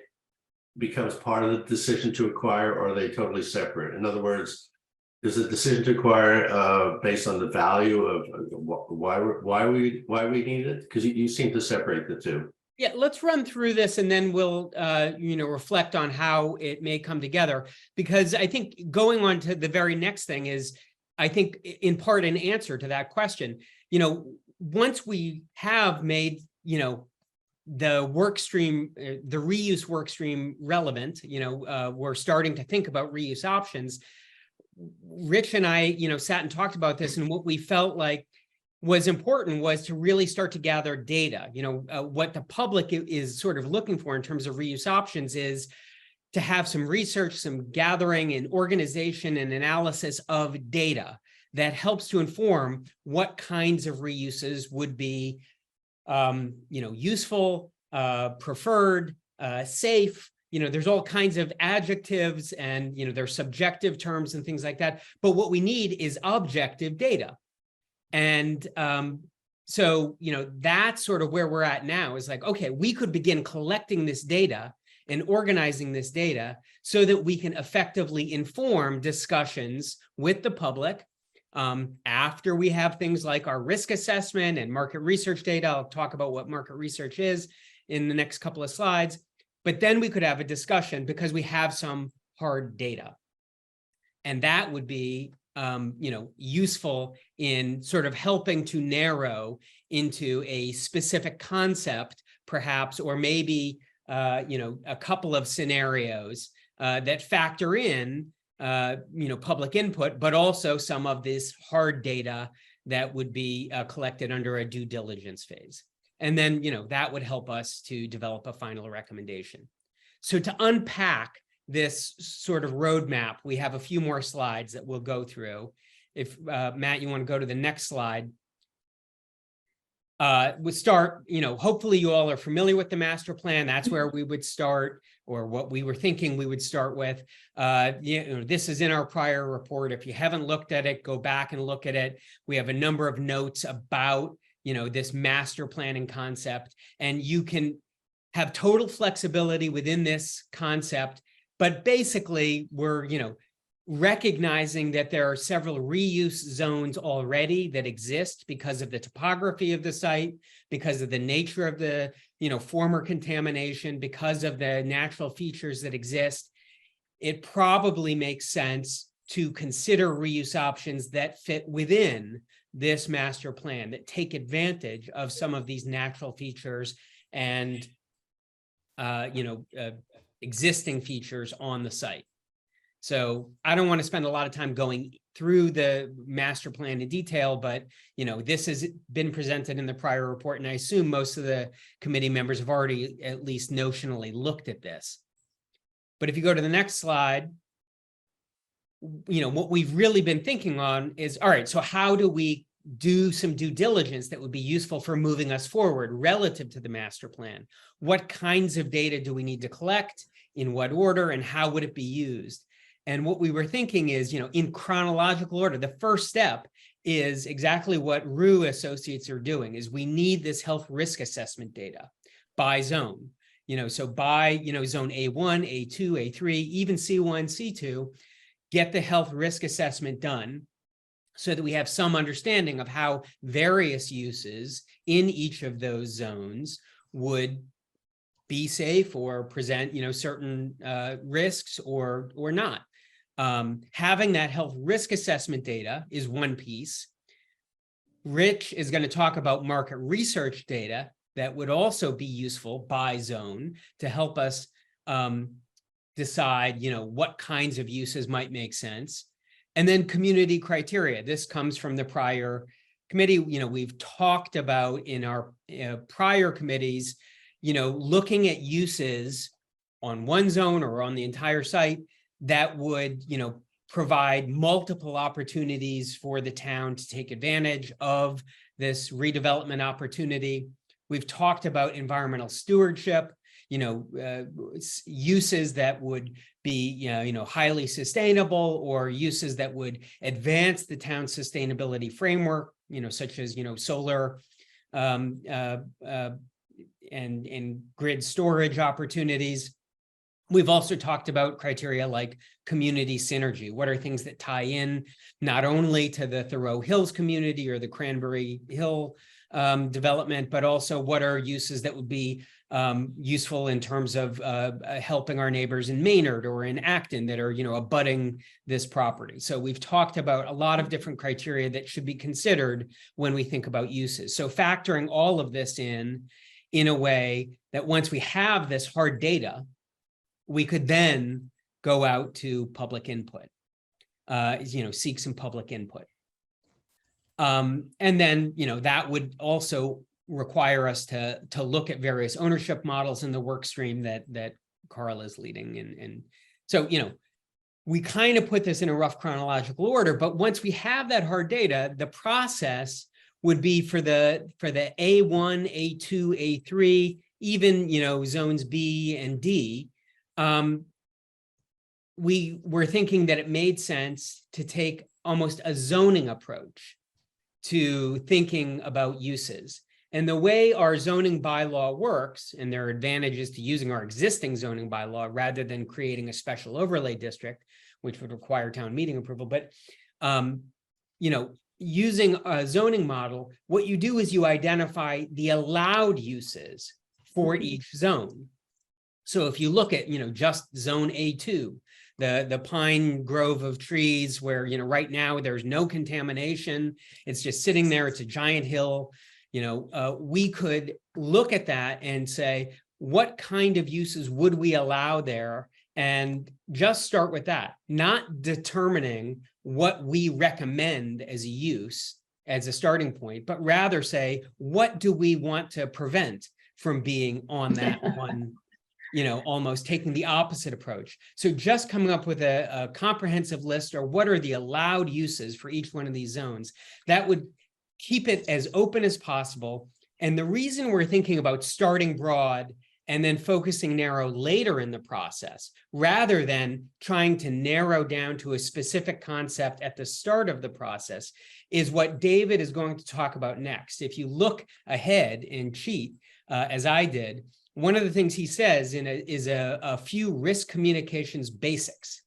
becomes part of the decision to acquire, or are they totally separate? In other words, is the decision to acquire based on the value of why we need it? Because you seem to separate the two. Yeah, let's run through this and then we'll, reflect on how it may come together. Because I think going on to the very next thing is, I think in part an answer to that question. Once we have made, the work stream, the reuse work stream relevant, we're starting to think about reuse options. Rich and I, sat and talked about this, and what we felt like was important was to really start to gather data. What the public is sort of looking for in terms of reuse options is to have some research, some gathering and organization and analysis of data that helps to inform what kinds of reuses would be, useful, preferred, safe. There's all kinds of adjectives and, there's subjective terms and things like that. But what we need is objective data. And so, that's sort of where we're at now is like, okay, we could begin collecting this data and organizing this data so that we can effectively inform discussions with the public after we have things like our risk assessment and market research data. I'll talk about what market research is in the next couple of slides, but then we could have a discussion because we have some hard data. And that would be useful in sort of helping to narrow into a specific concept, perhaps, or maybe, a couple of scenarios that factor in, public input, but also some of this hard data that would be collected under a due diligence phase. And then, that would help us to develop a final recommendation. So to unpack this sort of roadmap, we have a few more slides that we'll go through. If Matt, you want to go to the next slide. We start, hopefully you all are familiar with the master plan. That's where we would start, or what we were thinking we would start with. This is in our prior report. If you haven't looked at it, go back and look at it. We have a number of notes about, this master planning concept, and you can have total flexibility within this concept But basically, we're, recognizing that there are several reuse zones already that exist because of the topography of the site, because of the nature of the, former contamination, because of the natural features that exist. It probably makes sense to consider reuse options that fit within this master plan, that take advantage of some of these natural features and, existing features on the site. So I don't want to spend a lot of time going through the master plan in detail, but, this has been presented in the prior report, and I assume most of the committee members have already at least notionally looked at this. But if you go to the next slide, what we've really been thinking on is, all right, so how do we do some due diligence that would be useful for moving us forward relative to the master plan? What kinds of data do we need to collect? In what order, and how would it be used? And what we were thinking is, in chronological order, the first step is exactly what Rue Associates are doing, is we need this health risk assessment data by zone. So by, zone A1, A2, A3, even C1, C2, get the health risk assessment done so that we have some understanding of how various uses in each of those zones would be safe or present, certain risks or not. Having that health risk assessment data is one piece. Rich is going to talk about market research data that would also be useful by zone to help us decide, what kinds of uses might make sense. And then community criteria. This comes from the prior committee. We've talked about in our prior committees, looking at uses on one zone or on the entire site that would, provide multiple opportunities for the town to take advantage of this redevelopment opportunity. We've talked about environmental stewardship, uses that would be, highly sustainable, or uses that would advance the town's sustainability framework, such as, solar and grid storage opportunities. We've also talked about criteria like community synergy. What are things that tie in not only to the Thoreau Hills community or the Cranberry Hill development, but also what are uses that would be useful in terms of helping our neighbors in Maynard or in Acton that are, abutting this property. So we've talked about a lot of different criteria that should be considered when we think about uses. So factoring all of this in a way that once we have this hard data, we could then go out to public input, seek some public input. And then, that would also require us to look at various ownership models in the work stream that Carl is leading. And so, we kind of put this in a rough chronological order, but once we have that hard data, the process would be for the A1, A2, A3, even, zones B and D. We were thinking that it made sense to take almost a zoning approach to thinking about uses. And the way our zoning bylaw works, and there are advantages to using our existing zoning bylaw rather than creating a special overlay district, which would require town meeting approval. But, using a zoning model, what you do is you identify the allowed uses for each zone. So if you look at, just zone A2, the pine grove of trees where, right now there's no contamination, it's just sitting there, it's a giant hill, we could look at that and say, what kind of uses would we allow there? And just start with that, not determining what we recommend as a use, as a starting point, but rather say, what do we want to prevent from being on that one, almost taking the opposite approach. So just coming up with a comprehensive list, or what are the allowed uses for each one of these zones, that would keep it as open as possible. And the reason we're thinking about starting broad and then focusing narrow later in the process, rather than trying to narrow down to a specific concept at the start of the process, is what David is going to talk about next. If you look ahead and cheat, as I did, one of the things he says is a few risk communications basics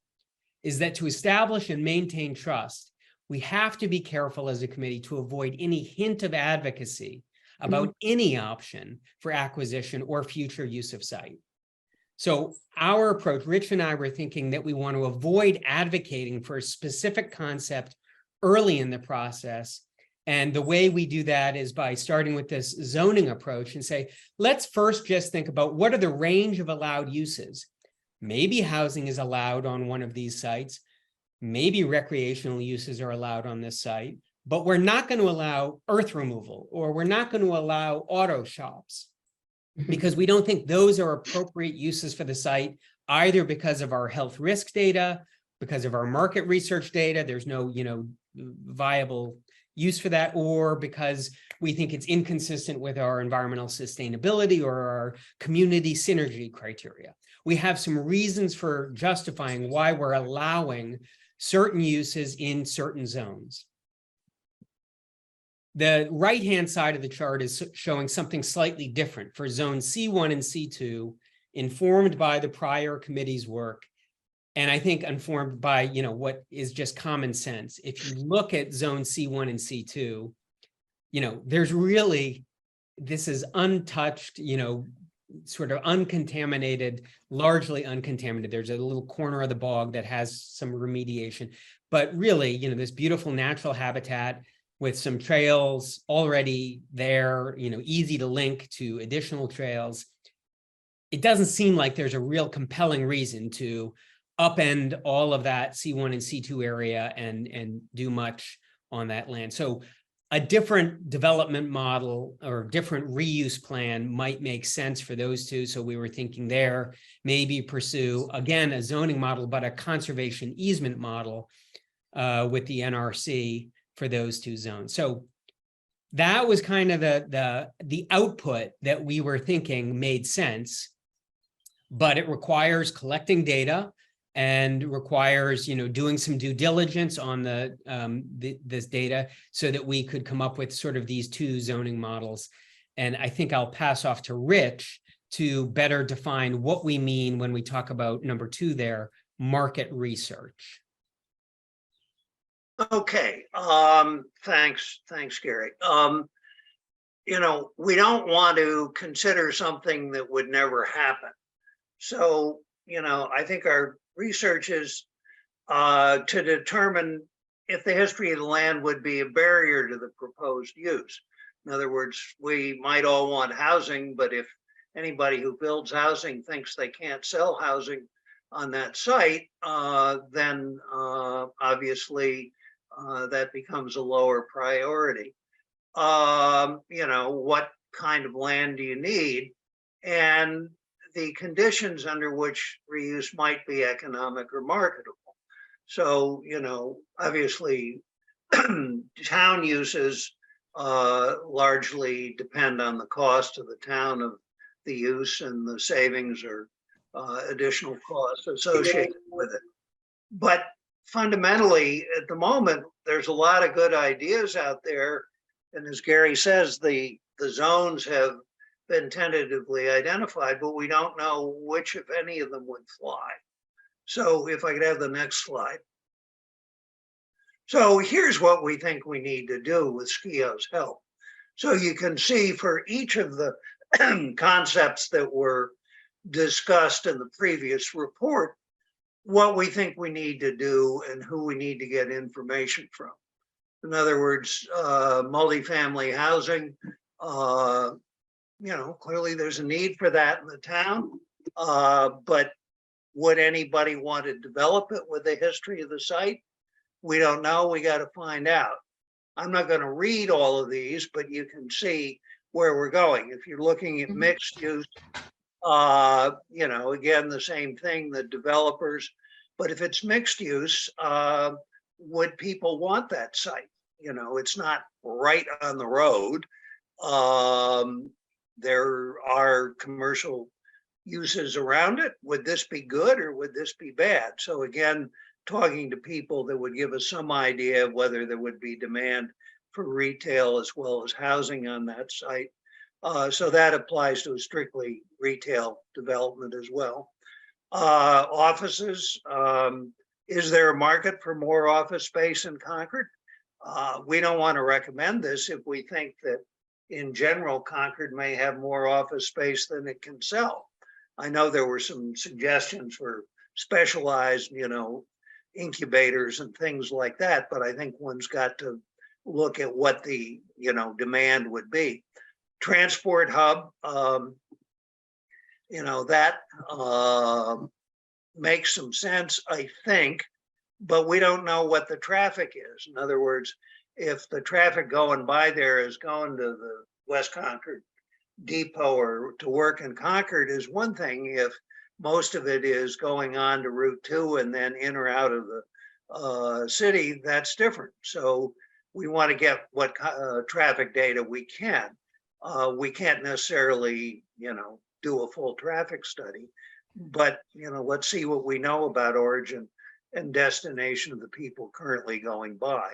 is that to establish and maintain trust, we have to be careful as a committee to avoid any hint of advocacy about any option for acquisition or future use of site. So our approach, Rich and I were thinking that we want to avoid advocating for a specific concept early in the process. And the way we do that is by starting with this zoning approach and say, let's first just think about what are the range of allowed uses. Maybe housing is allowed on one of these sites. Maybe recreational uses are allowed on this site, but we're not going to allow earth removal, or we're not going to allow auto shops, because we don't think those are appropriate uses for the site, either because of our health risk data, because of our market research data, there's no, viable use for that, or because we think it's inconsistent with our environmental sustainability or our community synergy criteria. We have some reasons for justifying why we're allowing certain uses in certain zones. The right-hand side of the chart is showing something slightly different for zone C1 and C2, informed by the prior committee's work. And I think informed by, what is just common sense. If you look at zone C1 and C2, there's really, this is untouched, sort of uncontaminated, largely uncontaminated. There's a little corner of the bog that has some remediation, but really, this beautiful natural habitat with some trails already there, easy to link to additional trails. It doesn't seem like there's a real compelling reason to upend all of that C1 and C2 area and do much on that land. So a different development model or different reuse plan might make sense for those two. So we were thinking there, maybe pursue, again, a zoning model, but a conservation easement model with the NRC for those two zones. So that was kind of the output that we were thinking made sense, but it requires collecting data and requires, doing some due diligence on this data so that we could come up with sort of these two zoning models. And I think I'll pass off to Rich to better define what we mean when we talk about number 2 there, market research. Okay, thanks, Gary. We don't want to consider something that would never happen. So, I think our research is to determine if the history of the land would be a barrier to the proposed use. In other words, we might all want housing, but if anybody who builds housing thinks they can't sell housing on that site, then obviously that becomes a lower priority. What kind of land do you need? And the conditions under which reuse might be economic or marketable. So, obviously, town uses largely depend on the cost of the town of the use and the savings or additional costs associated with it. But fundamentally, at the moment, there's a lot of good ideas out there. And as Gary says, the zones have been tentatively identified, but we don't know which, if any of them, would fly. So if I could have the next slide. So here's what we think we need to do with SKIO's help. So you can see for each of the concepts that were discussed in the previous report, what we think we need to do and who we need to get information from. In other words, multifamily housing, clearly there's a need for that in the town, but would anybody want to develop it with the history of the site? We don't know, we got to find out. I'm not going to read all of these, but you can see where we're going. If you're looking at mixed use, again, the same thing, the developers, but if it's mixed use, would people want that site? It's not right on the road. There are commercial uses around it. Would this be good or would this be bad? So again, talking to people that would give us some idea of whether there would be demand for retail as well as housing on that site. So that applies to a strictly retail development as well. Offices, is there a market for more office space in Concord? We don't want to recommend this if we think that in general, Concord may have more office space than it can sell. I know there were some suggestions for specialized, incubators and things like that, but I think one's got to look at what the, demand would be. Transport hub, that makes some sense, I think, but we don't know what the traffic is. In other words, if the traffic going by there is going to the West Concord Depot or to work in Concord is one thing. If most of it is going on to Route 2 and then in or out of the city, that's different. So we want to get what traffic data we can. We can't necessarily, do a full traffic study, but, let's see what we know about origin and destination of the people currently going by.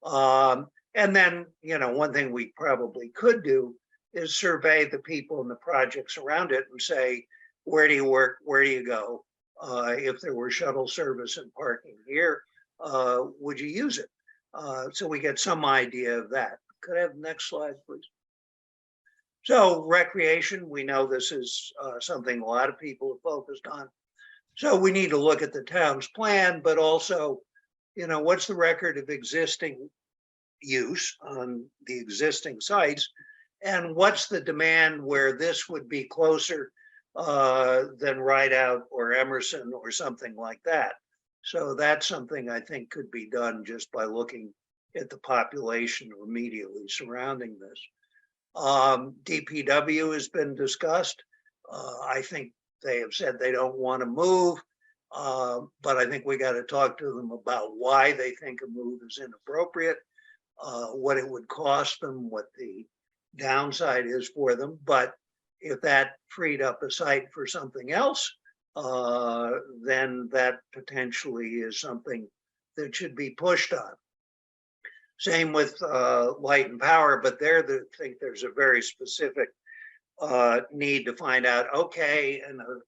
And then, one thing we probably could do is survey the people and the projects around it and say, where do you work? Where do you go? If there were shuttle service and parking here, would you use it? So we get some idea of that. Could I have the next slide, please? So recreation, we know this is something a lot of people have focused on. So we need to look at the town's plan, but also, what's the record of existing use on the existing sites? And what's the demand where this would be closer than Rideout or Emerson or something like that? So that's something I think could be done just by looking at the population immediately surrounding this. DPW has been discussed. I think they have said they don't want to move, but I think we got to talk to them about why they think a move is inappropriate, what it would cost them, what the downside is for them. But if that freed up a site for something else, then that potentially is something that should be pushed on. Same with light and power, but there I think there's a very specific need to find out, okay, in an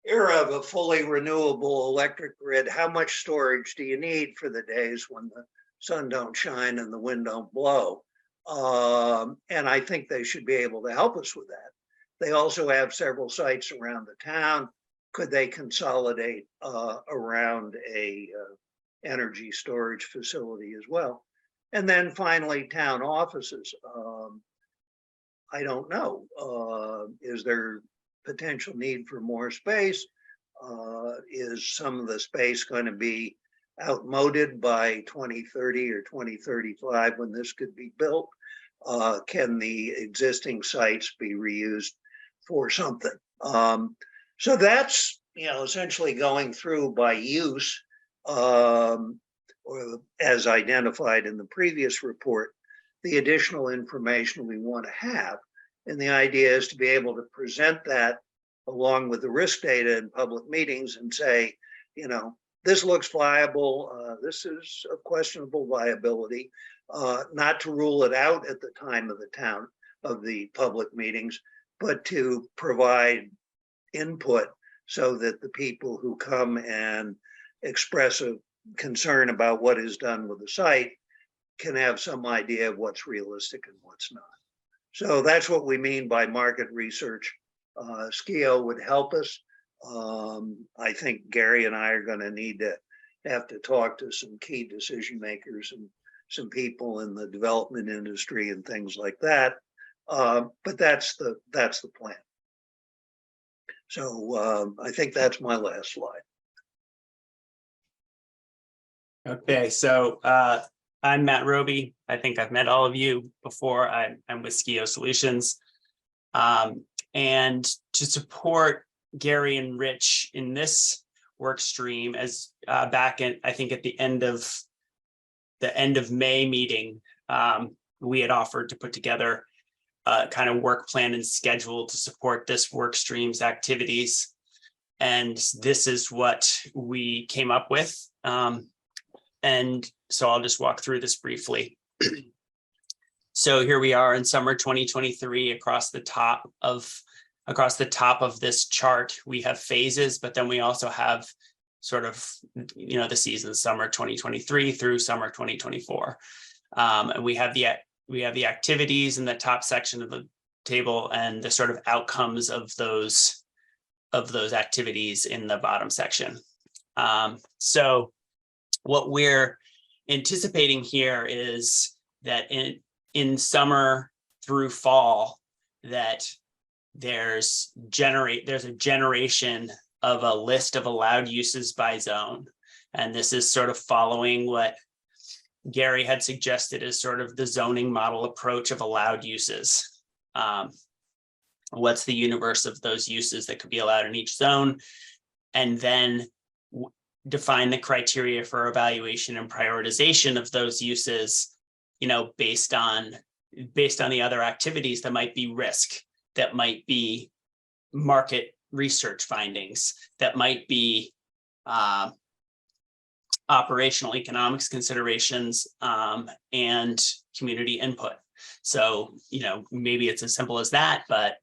era of a fully renewable electric grid, how much storage do you need for the days when the sun don't shine and the wind don't blow? And I think they should be able to help us with that. They also have several sites around the town. Could they consolidate around a energy storage facility as well? And then finally, town offices. I don't know. Is there potential need for more space? Is some of the space going to be outmoded by 2030 or 2035 when this could be built? Can the existing sites be reused for something? So that's, essentially going through by use, or as identified in the previous report, the additional information we want to have. And the idea is to be able to present that along with the risk data in public meetings and say, this looks viable, this is of questionable viability, not to rule it out at the time of the public meetings, but to provide input so that the people who come and express a concern about what is done with the site can have some idea of what's realistic and what's not. So that's what we mean by market research. SKIO would help us. I think Gary and I are going to have to talk to some key decision makers and some people in the development industry and things like that. But that's the plan. So I think that's my last slide. Okay, so I'm Matt Roby. I think I've met all of you before. I'm with SKIO Solutions. And to support Gary and Rich in this work stream, as back in, I think at the end of May meeting, we had offered to put together a kind of work plan and schedule to support this work stream's activities. And this is what we came up with. And so I'll just walk through this briefly. So here we are in summer 2023 across the top of this chart, we have phases, but then we also have sort of, the season summer 2023 through summer 2024. And we have the activities in the top section of the table and the sort of outcomes of those activities in the bottom section. So what we're anticipating here is that in summer through fall, that there's a generation of a list of allowed uses by zone. And this is sort of following what Gary had suggested as sort of the zoning model approach of allowed uses. What's the universe of those uses that could be allowed in each zone? And then define the criteria for evaluation and prioritization of those uses, based on the other activities that might be risk, that might be market research findings, that might be operational economics considerations, and community input. So, maybe it's as simple as that, but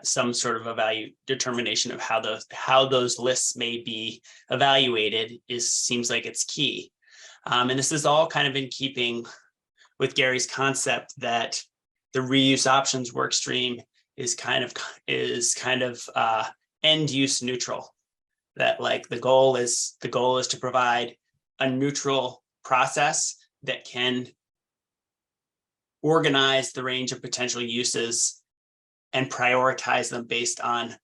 some sort of a determination of how those lists may be evaluated seems like it's key. And this is all kind of in keeping with Gary's concept that the reuse options work stream is kind of end use neutral. That like the goal is to provide a neutral process that can organize the range of potential uses and prioritize them based on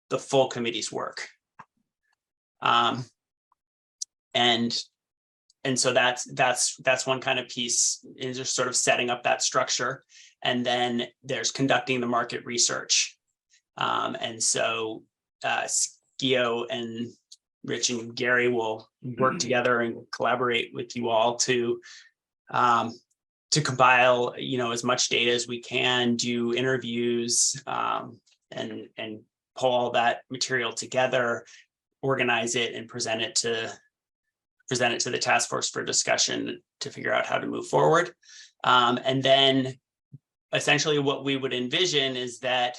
the full committee's work. And so that's one kind of piece, is just sort of setting up that structure. And then there's conducting the market research. And so Skio and Rich and Gary will work together and collaborate with you all to compile, as much data as we can, do interviews, and pull all that material together, organize it, and present it to the task force for discussion to figure out how to move forward. And then essentially what we would envision is that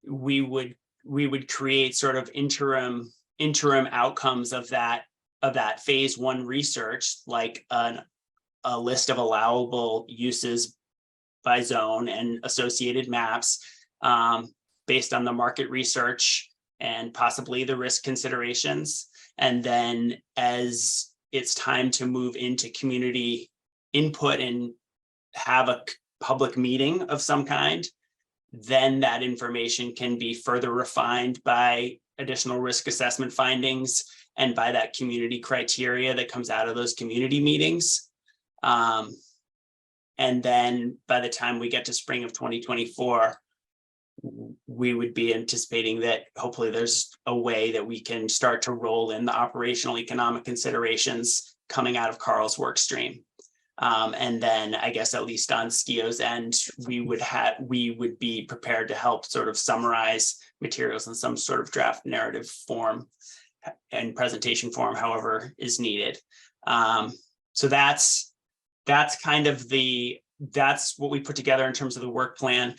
we would create sort of interim outcomes of that phase one research, like a list of allowable uses by zone and associated maps, based on the market research and possibly the risk considerations. And then as it's time to move into community input and have a public meeting of some kind, then that information can be further refined by additional risk assessment findings and by that community criteria that comes out of those community meetings. And then by the time we get to spring of 2024, we would be anticipating that hopefully there's a way that we can start to roll in the operational economic considerations coming out of Carl's work stream. And then I guess at least on Skio's end, we would be prepared to help sort of summarize materials in some sort of draft narrative form and presentation form, however is needed. So that's kind of that's what we put together in terms of the work plan.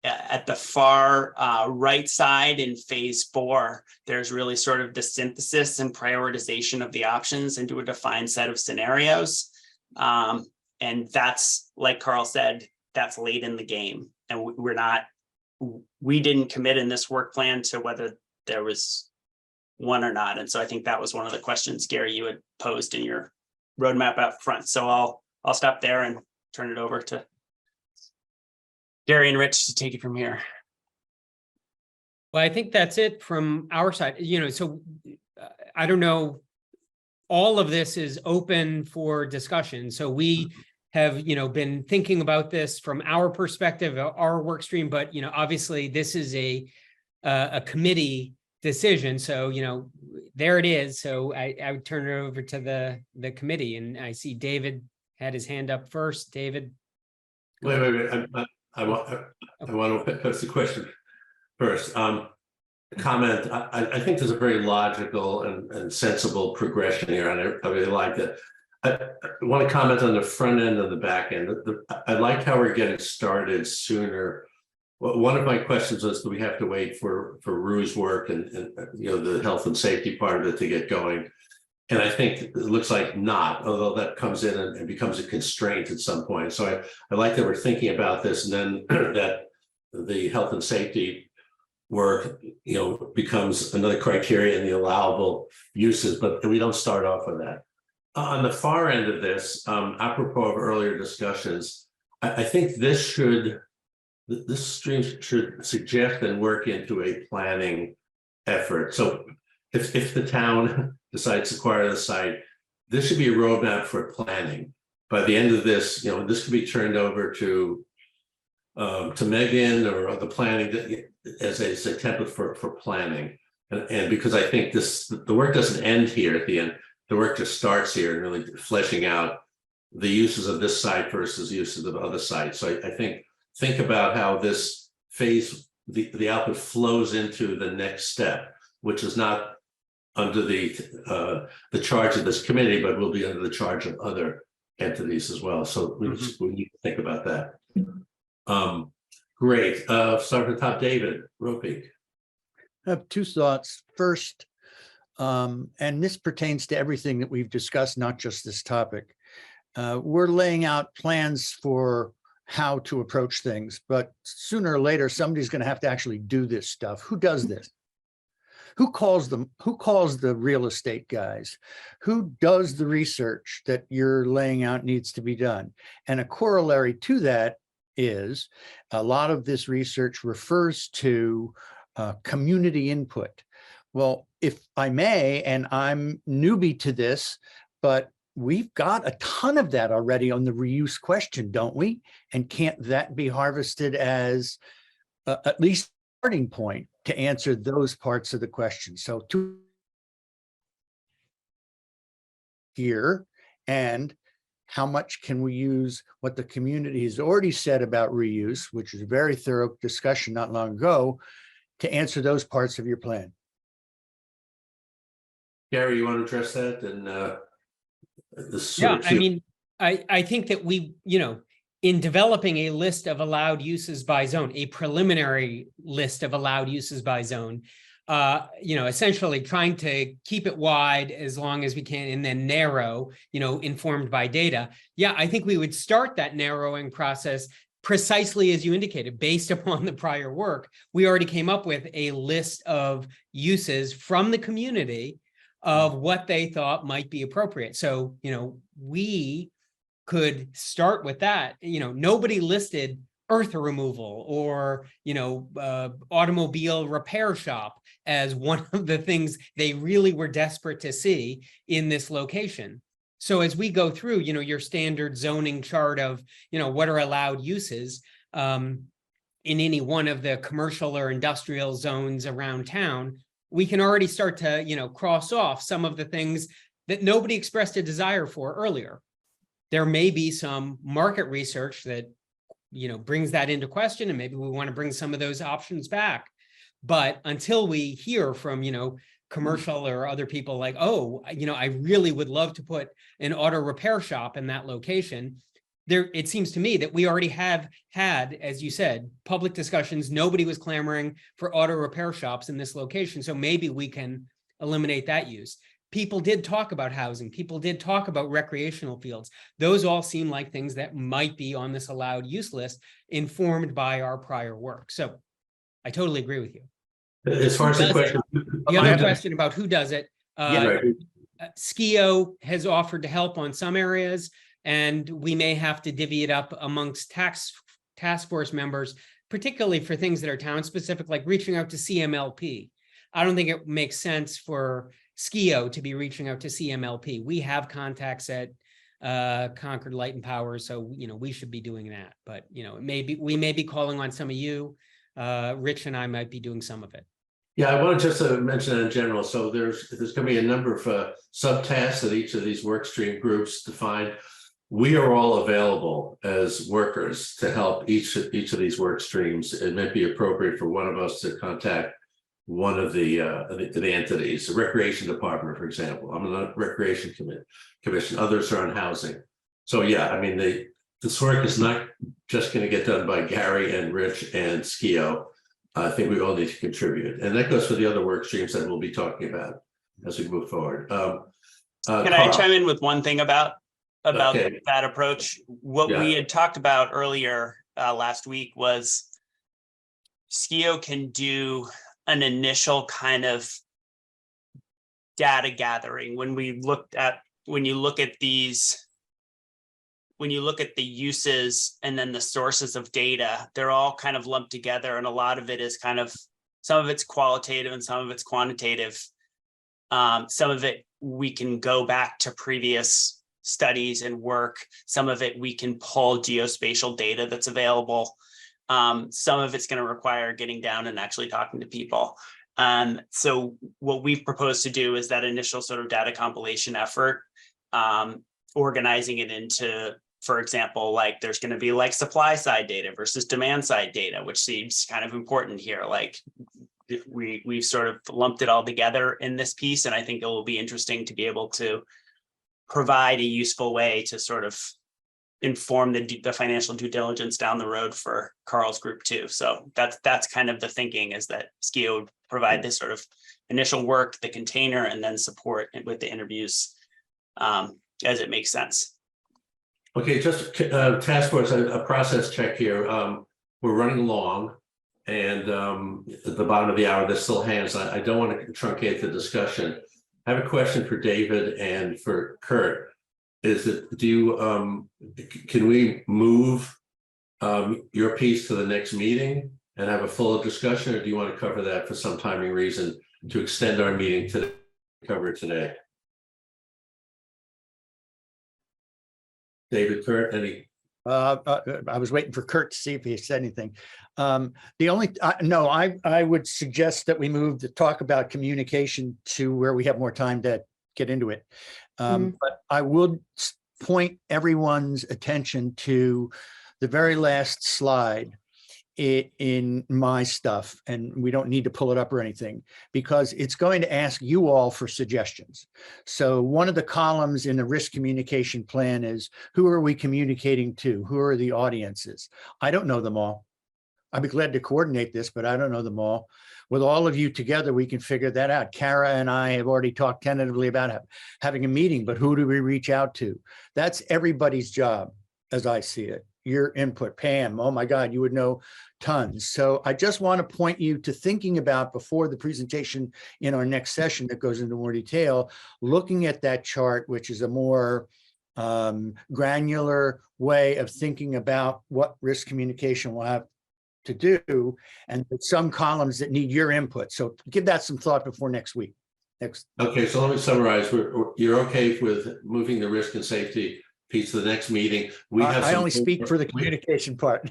At the far right side in phase 4, there's really sort of the synthesis and prioritization of the options into a defined set of scenarios. And that's, like Carl said, that's late in the game. And we didn't commit in this work plan to whether there was one or not. And so I think that was one of the questions, Gary, you had posed in your roadmap out front. So I'll stop there and turn it over to Gary and Rich to take it from here. Well, I think that's it from our side, so I don't know, all of this is open for discussion. So we have, been thinking about this from our perspective, our work stream, but, obviously this is a committee decision. So, there it is. So I would turn it over to the committee, and I see David had his hand up first. David. Wait. I want to pose the question first. Comment. I think there's a very logical and sensible progression here, and I really like it. I want to comment on the front end and the back end. I like how we're getting started sooner. Well, one of my questions was, do we have to wait for Rue's work and you know, the health and safety part of it to get going? And I think it looks like not, although that comes in and becomes a constraint at some point. So I like that we're thinking about this, and then that the health and safety work, you know, becomes another criteria in the allowable uses, but we don't start off with that. On the far end of this, apropos of earlier discussions, I think this stream should suggest and work into a planning effort. So if the town decides to acquire the site, this should be a roadmap for planning. By the end of this, you know, this could be turned over to Megan or the planning as a template for planning. And because I think the work doesn't end here at the end, the work just starts here and really fleshing out the uses of this site versus uses of other sites. So I think about how this phase, the output flows into the next step, which is not under the charge of this committee, but will be under the charge of other entities as well. So we need to think about that. Great. Start at the top, David Ropeik. I have two thoughts. First, and this pertains to everything that we've discussed, not just this topic. We're laying out plans for how to approach things, but sooner or later, somebody's going to have to actually do this stuff. Who does this? Who calls them? Who calls the real estate guys? Who does the research that you're laying out needs to be done? And a corollary to that is a lot of this research refers to community input. Well, if I may, and I'm newbie to this, but we've got a ton of that already on the reuse question, don't we? And can't that be harvested as at least a starting point to answer those parts of the question? So to here, and how much can we use what the community has already said about reuse, which is a very thorough discussion not long ago, to answer those parts of your plan? Gary, you want to address that? And Yeah, I mean, I think that we, you know, in developing a list of allowed uses by zone, a preliminary list of allowed uses by zone, you know, essentially trying to keep it wide as long as we can and then narrow, you know, informed by data. Yeah, I think we would start that narrowing process precisely as you indicated, based upon the prior work. We already came up with a list of uses from the community of what they thought might be appropriate. So, you know, we could start with that. You know, nobody listed earth removal or, you know, automobile repair shop as one of the things they really were desperate to see in this location. So as we go through, you know, your standard zoning chart of, you know, what are allowed uses in any one of the commercial or industrial zones around town, we can already start to, you know, cross off some of the things that nobody expressed a desire for earlier. There may be some market research that, you know, brings that into question, and maybe we want to bring some of those options back. But until we hear from, you know, commercial or other people like, oh, you know, I really would love to put an auto repair shop in that location, there, it seems to me that we already have had, as you said, public discussions. Nobody was clamoring for auto repair shops in this location. So maybe we can eliminate that use. People did talk about housing. People did talk about recreational fields. Those all seem like things that might be on this allowed use list, informed by our prior work. So I totally agree with you. As far as the question, The other question about who does it, right. SKIO has offered to help on some areas, and we may have to divvy it up amongst task force members, particularly for things that are town specific, like reaching out to CMLP. I don't think it makes sense for SKIO to be reaching out to CMLP. We have contacts at Concord Light and Power, so, you know, we should be doing that. But, you know, we may be calling on some of you. Rich and I might be doing some of it. Yeah, I want to just mention that in general. So there's going to be a number of subtasks that each of these work stream groups define. We are all available as workers to help each of these work streams. It might be appropriate for one of us to contact one of the entities, the Recreation Department, for example. I'm on the Recreation Commission, others are on Housing. So yeah, I mean, this work is not just going to get done by Gary and Rich and Skio. I think we all need to contribute, and that goes for the other work streams that we'll be talking about as we move forward. Can I chime in with one thing about Okay. that approach? What Yeah. we had talked about earlier last week was Skio can do an initial kind of data gathering when you look at these, when you look at the uses and then the sources of data, they're all kind of lumped together, and a lot of it is kind of, some of it's qualitative and some of it's quantitative. Some of it we can go back to previous studies and work. Some of it we can pull geospatial data that's available. Some of it's going to require getting down and actually talking to people. So what we've proposed to do is that initial sort of data compilation effort, organizing it into, for example, like there's going to be like supply side data versus demand side data, which seems kind of important here. Like we've sort of lumped it all together in this piece, and I think it will be interesting to be able to provide a useful way to sort of inform the financial due diligence down the road for Carl's group too. So that's kind of the thinking, is that Skio would provide this sort of initial work, the container, and then support it with the interviews as it makes sense. Okay, just task force, a process check here. We're running long, and at the bottom of the hour, there's still hands. I don't want to truncate the discussion. I have a question for David and for Kurt. Is that, can we move your piece to the next meeting and have a full discussion, or do you want to cover that for some timing reason to extend our meeting to cover it today? David, Kurt, any? I was waiting for Kurt to see if he said anything. I would suggest that we move to talk about communication to where we have more time to get into it. But I would point everyone's attention to the very last slide in my stuff, and we don't need to pull it up or anything, because it's going to ask you all for suggestions. So one of the columns in the risk communication plan is, who are we communicating to? Who are the audiences? I don't know them all. I'd be glad to coordinate this, but I don't know them all. With all of you together, we can figure that out. Kara and I have already talked tentatively about having a meeting, but who do we reach out to? That's everybody's job, as I see it. Your input, Pam, oh my God, you would know tons. So I just want to point you to thinking about, before the presentation in our next session that goes into more detail, looking at that chart, which is a more granular way of thinking about what risk communication will have to do, and some columns that need your input. So give that some thought before next week. Okay, so let me summarize. You're okay with moving the risk and safety piece to the next meeting? I only speak for the communication part.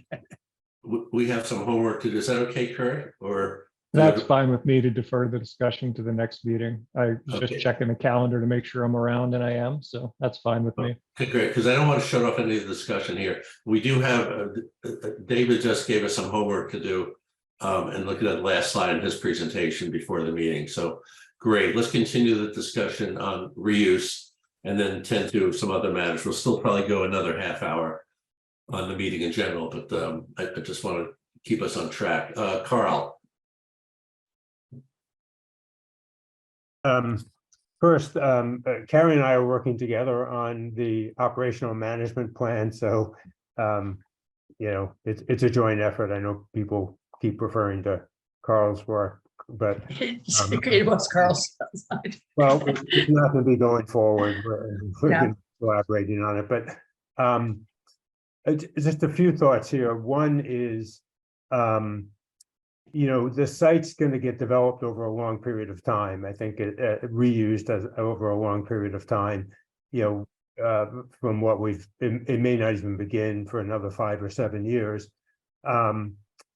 We have some homework to do. Is that okay, Kurt? Or That's fine with me to defer the discussion to the next meeting. I was Okay. just checking the calendar to make sure I'm around, and I am, so that's fine with me. Okay, great, because I don't want to shut off any of the discussion here. We do have, David just gave us some homework to do and look at that last slide in his presentation before the meeting. So great, let's continue the discussion on reuse and then tend to some other matters. We'll still probably go another half hour on the meeting in general, but I just want to keep us on track. Carl. First, Carrie and I are working together on the operational management plan. So, it's a joint effort. I know people keep referring to Carl's work, but It was Carl's. well, it's not going to be going forward. We're Yeah. collaborating on it, but just a few thoughts here. One is, the site's going to get developed over a long period of time. I think it reused as over a long period of time. From what it may not even begin for another 5 or 7 years.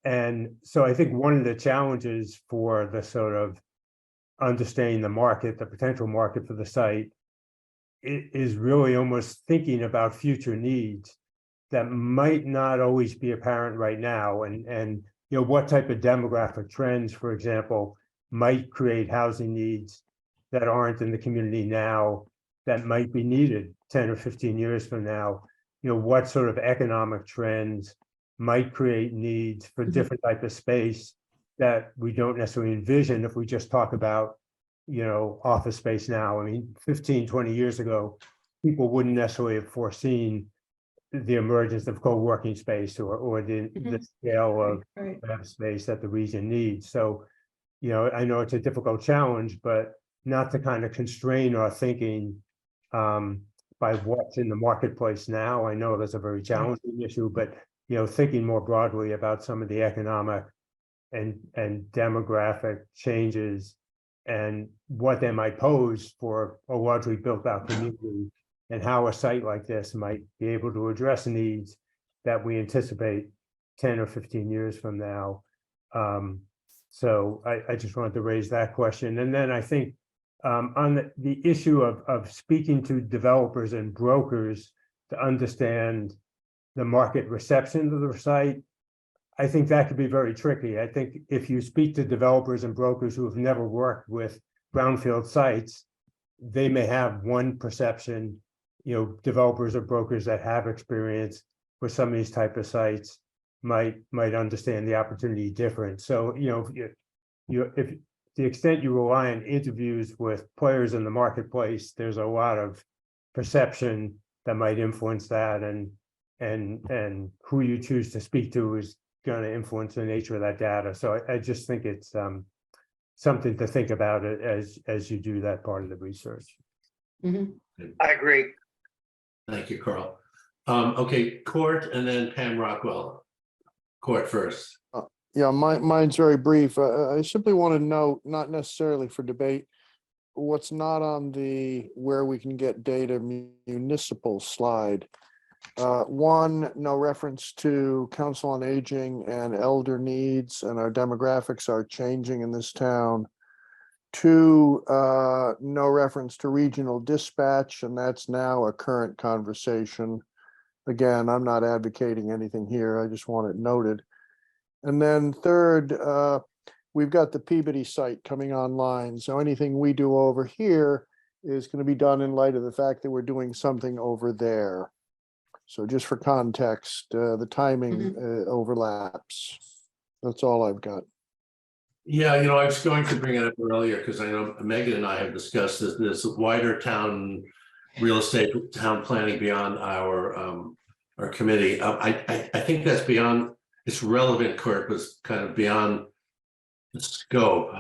And so I think one of the challenges for the sort of understanding the market, the potential market for the site, is really almost thinking about future needs that might not always be apparent right now. And what type of demographic trends, for example, might create housing needs that aren't in the community now that might be needed 10 or 15 years from now. You know, what sort of economic trends might create needs for different type of space that we don't necessarily envision if we just talk about, you know, office space now. I mean, 15, 20 years ago, people wouldn't necessarily have foreseen the emergence of co-working space or the scale of lab space that the region needs. So, you know, I know it's a difficult challenge, but not to kind of constrain our thinking by what's in the marketplace now. I know that's a very challenging issue, but, you know, thinking more broadly about some of the economic and demographic changes and what they might pose for a largely built out community, and how a site like this might be able to address needs that we anticipate 10 or 15 years from now. So I just wanted to raise that question. And then I think on the issue of speaking to developers and brokers to understand the market reception to the site, I think that could be very tricky. I think if you speak to developers and brokers who have never worked with brownfield sites, they may have one perception. You know, developers or brokers that have experience with some of these type of sites might understand the opportunity different. So, you know, if the extent you rely on interviews with players in the marketplace, there's a lot of perception that might influence that, and who you choose to speak to is going to influence the nature of that data. So I just think it's something to think about it as you do that part of the research. I agree. Thank you, Carl. Okay, Court and then Pam Rockwell. Court first. Yeah, mine's very brief. I simply want to know, not necessarily for debate, what's not on the where we can get data municipal slide. One, no reference to Council on Aging and elder needs, and our demographics are changing in this town. Two, no reference to regional dispatch, and that's now a current conversation. Again, I'm not advocating anything here. I just want it noted. And then third, we've got the Peabody site coming online. So anything we do over here is going to be done in light of the fact that we're doing something over there. So just for context, the timing overlaps. That's all I've got. Yeah, you know, I was going to bring it up earlier because I know Megan and I have discussed this wider town real estate, town planning beyond our committee. I think that's beyond, it's relevant, Kurt, but kind of beyond the scope.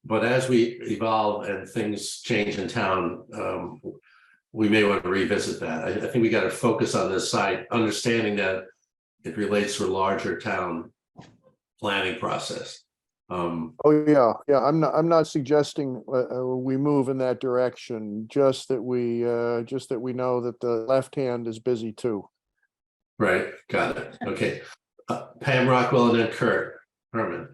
But as we evolve and things change in town, we may want to revisit that. I think we got to focus on this side, understanding that it relates to a larger town planning process. Oh yeah. I'm not suggesting we move in that direction. Just that we know that the left hand is busy too. Right. Got it. Okay. Pam Rockwell and then Kurt Herman.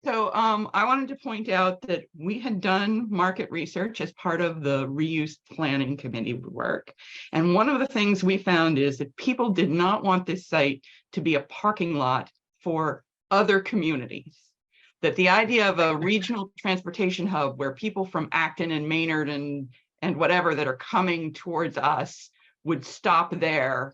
So I wanted to point out that we had done market research as part of the reuse planning committee work. And one of the things we found is that people did not want this site to be a parking lot for other communities. That the idea of a regional transportation hub where people from Acton and Maynard and whatever that are coming towards us would stop there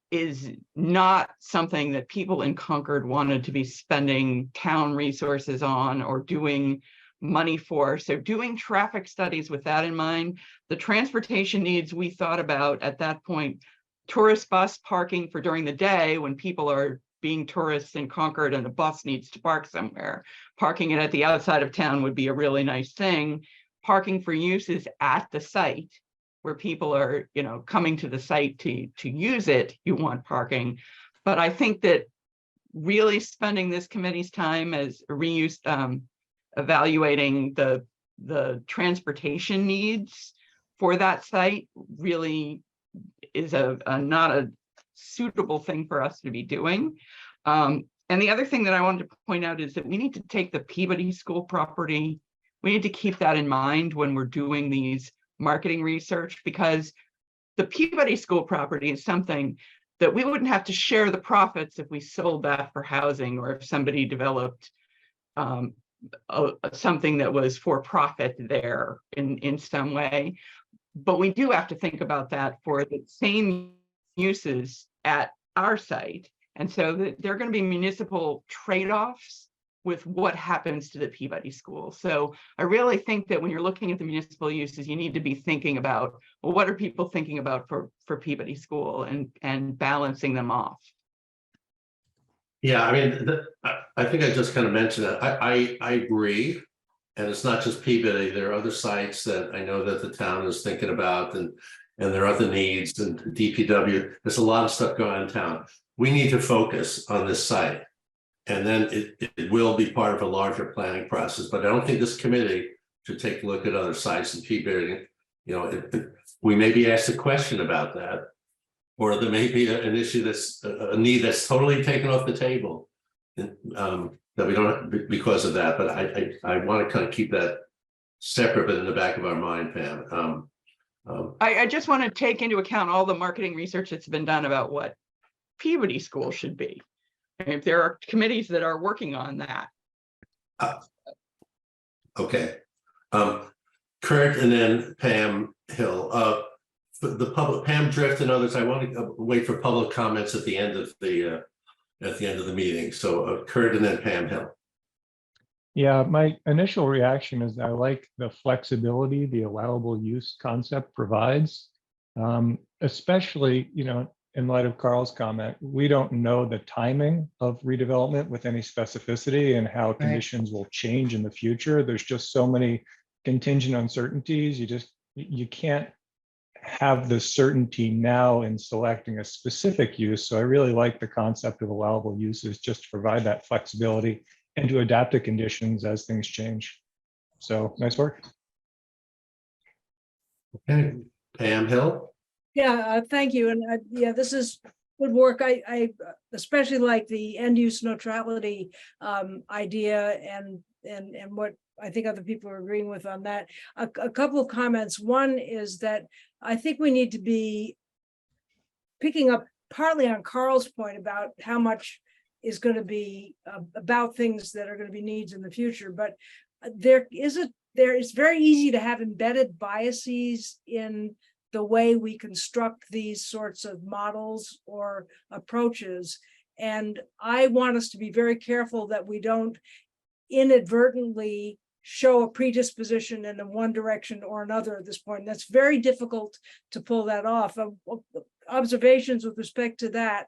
is not something that people in Concord wanted to be spending town resources on or doing money for. So doing traffic studies with that in mind, the transportation needs we thought about at that point, tourist bus parking for during the day when people are being tourists in Concord and a bus needs to park somewhere. Parking it at the outside of town would be a really nice thing. Parking for uses at the site where people are, you know, coming to the site to use it, you want parking. But I think that really spending this committee's time as reuse, evaluating the transportation needs for that site really is not a suitable thing for us to be doing. And the other thing that I wanted to point out is that we need to take the Peabody School property. We need to keep that in mind when we're doing these marketing research, because the Peabody School property is something that we wouldn't have to share the profits if we sold that for housing or if somebody developed something that was for profit there in some way. But we do have to think about that for the same uses at our site. And so there are going to be municipal trade-offs with what happens to the Peabody School. So I really think that when you're looking at the municipal uses, you need to be thinking about, well, what are people thinking about for Peabody School and balancing them off. Yeah, I mean, I think I just kind of mentioned that. I agree. And it's not just Peabody, there are other sites that I know that the town is thinking about, and there are other needs, and DPW, there's a lot of stuff going on in town. We need to focus on this site. And then it will be part of a larger planning process, but I don't think this committee should take a look at other sites in Peabody. You know, we may be asked a question about that, or there may be an issue that's a need that's totally taken off the table. That we don't, because of that, but I want to kind of keep that separate, but in the back of our mind, Pam. I just want to take into account all the marketing research that's been done about what Peabody School should be. And if there are committees that are working on that. Okay. Kurt and then Pam Hill. The public, Pam Drift and others, I want to wait for public comments at the end of the meeting. So Kurt and then Pam Hill. Yeah, my initial reaction is I like the flexibility the allowable use concept provides, especially, you know, in light of Carl's comment. We don't know the timing of redevelopment with any specificity and how conditions will change in the future. There's just so many contingent uncertainties. You can't have the certainty now in selecting a specific use. So I really like the concept of allowable uses, just to provide that flexibility and to adapt to conditions as things change. So nice work. Okay, Pam Hill. Yeah, thank you. And yeah, this is good work. I especially like the end use neutrality idea and what I think other people are agreeing with on that. A couple of comments. One is that I think we need to be picking up partly on Carl's point about how much is going to be about things that are going to be needs in the future. But it's very easy to have embedded biases in the way we construct these sorts of models or approaches. And I want us to be very careful that we don't inadvertently show a predisposition in one direction or another at this point. And that's very difficult to pull that off. Observations with respect to that,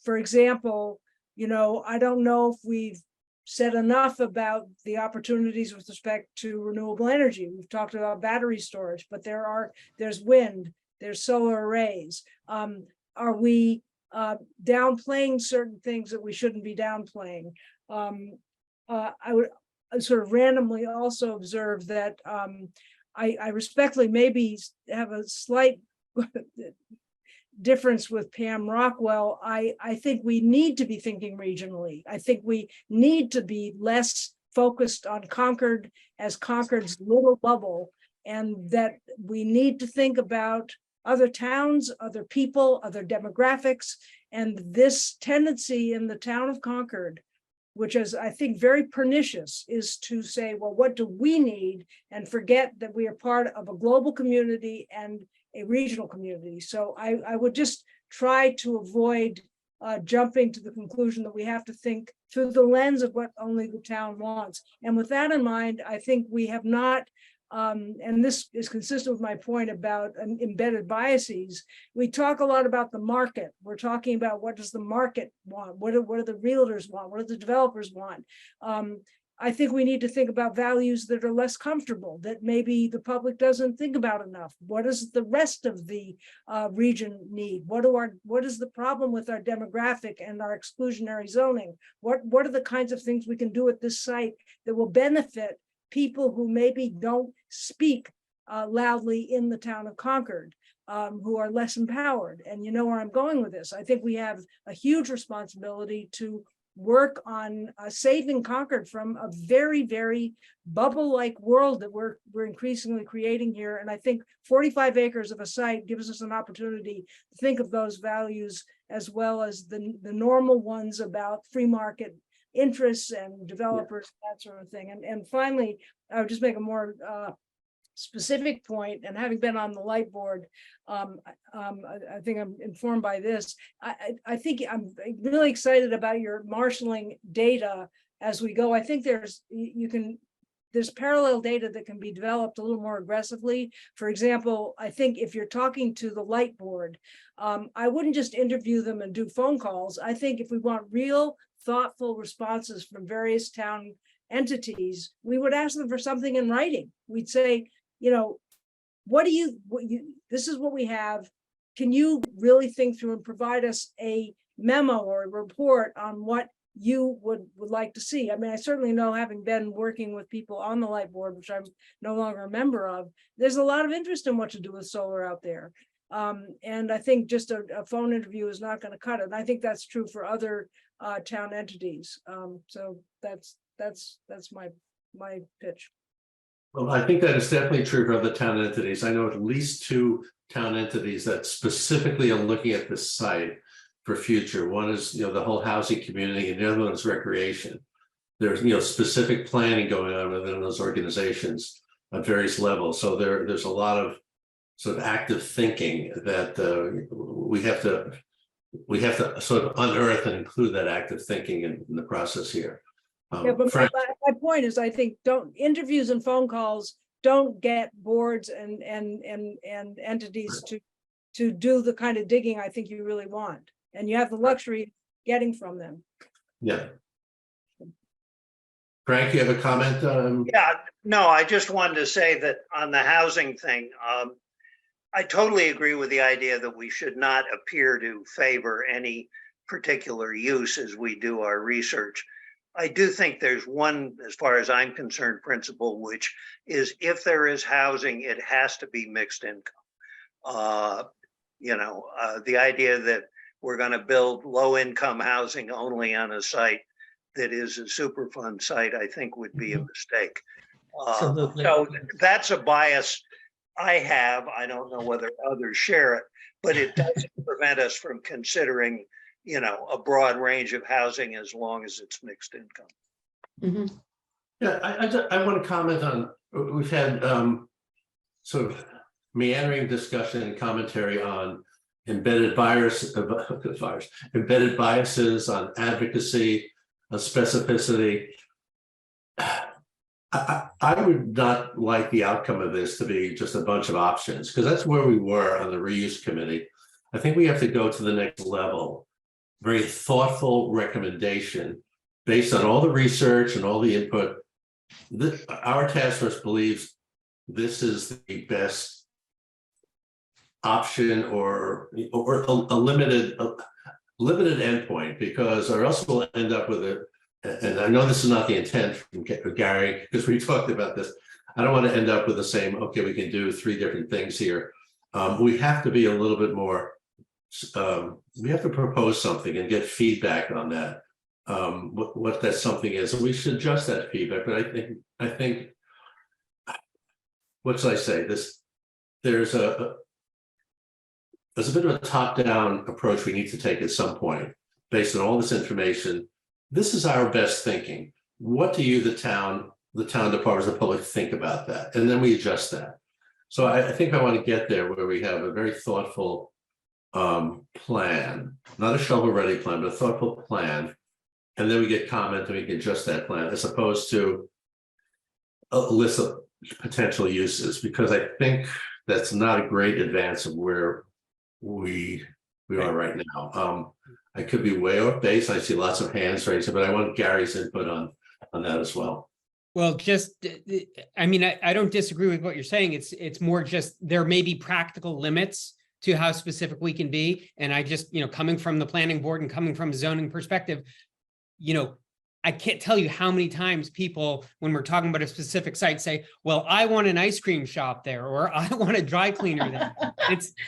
for example, you know, I don't know if we've said enough about the opportunities with respect to renewable energy. We've talked about battery storage, but there's wind, there's solar arrays. Are we downplaying certain things that we shouldn't be downplaying? I would sort of randomly also observe that I respectfully maybe have a slight difference with Pam Rockwell. I think we need to be thinking regionally. I think we need to be less focused on Concord as Concord's little bubble, and that we need to think about other towns, other people, other demographics, and this tendency in the town of Concord, which is, I think, very pernicious, is to say, well, what do we need? And forget that we are part of a global community and a regional community. So I would just try to avoid jumping to the conclusion that we have to think through the lens of what only the town wants. And with that in mind, I think we have not, and this is consistent with my point about embedded biases. We talk a lot about the market. We're talking about what does the market want? What do the realtors want? What do the developers want? I think we need to think about values that are less comfortable, that maybe the public doesn't think about enough. What does the rest of the region need? What is the problem with our demographic and our exclusionary zoning? What are the kinds of things we can do at this site that will benefit people who maybe don't speak loudly in the town of Concord, who are less empowered? And you know where I'm going with this. I think we have a huge responsibility to work on saving Concord from a very, very bubble-like world that we're increasingly creating here. And I think 45 acres of a site gives us an opportunity to think of those values as well as the normal ones about free market interests and developers, that sort of thing. And finally, I would just make a more specific point, and having been on the light board, I think I'm informed by this. I think I'm really excited about your marshaling data as we go. I think there's parallel data that can be developed a little more aggressively. For example, I think if you're talking to the light board, I wouldn't just interview them and do phone calls. I think if we want real thoughtful responses from various town entities, we would ask them for something in writing. We'd say, this is what we have. Can you really think through and provide us a memo or a report on what you would like to see? I mean, I certainly know, having been working with people on the light board, which I'm no longer a member of, there's a lot of interest in what to do with solar out there. And I think just a phone interview is not going to cut it. And I think that's true for other town entities. So that's my pitch. Well, I think that is definitely true for other town entities. I know at least 2 town entities that specifically are looking at this site for future. One is, the whole housing community, and the other one is recreation. There's, specific planning going on within those organizations at various levels. So there's a lot of sort of active thinking that we have to sort of unearth and include that active thinking in the process here. Yeah, but my point is, I think interviews and phone calls don't get boards and entities to do the kind of digging I think you really want, and you have the luxury of getting from them. Yeah. Frank, you have a comment? Yeah, no, I just wanted to say that on the housing thing, I totally agree with the idea that we should not appear to favor any particular use as we do our research. I do think there's one, as far as I'm concerned, principle, which is if there is housing, it has to be mixed income. The idea that we're going to build low income housing only on a site that is a Superfund site, I think would be a mistake. So that's a bias I have. I don't know whether others share it, but it doesn't prevent us from considering a broad range of housing as long as it's mixed income. Yeah, I want to comment on, we've had sort of meandering discussion and commentary on embedded biases, on advocacy, on specificity. I would not like the outcome of this to be just a bunch of options, because that's where we were on the reuse committee. I think we have to go to the next level. Very thoughtful recommendation based on all the research and all the input. Our task force believes this is the best option, or a limited endpoint, because or else we'll end up with a, and I know this is not the intent from Gary, because we talked about this. I don't want to end up with the same, okay, we can do 3 different things here. We have to be a little bit more, we have to propose something and get feedback on that, what that something is, and we should adjust that feedback. But I think what should I say, there's a bit of a top-down approach we need to take at some point based on all this information. This is our best thinking. What do you, the town departments of public, think about that? And then we adjust that. So I think I want to get there where we have a very thoughtful plan, not a shovel-ready plan, but a thoughtful plan. And then we get comment and we can adjust that plan, as opposed to a list of potential uses, because I think that's not a great advance of where we are right now. I could be way off base. I see lots of hands raised, but I want Gary's input on that as well. Well, I mean, I don't disagree with what you're saying. It's more just there may be practical limits to how specific we can be. And I just, coming from the planning board and coming from a zoning perspective, I can't tell you how many times people, when we're talking about a specific site, say, well, I want an ice cream shop there, or I want a dry cleaner there.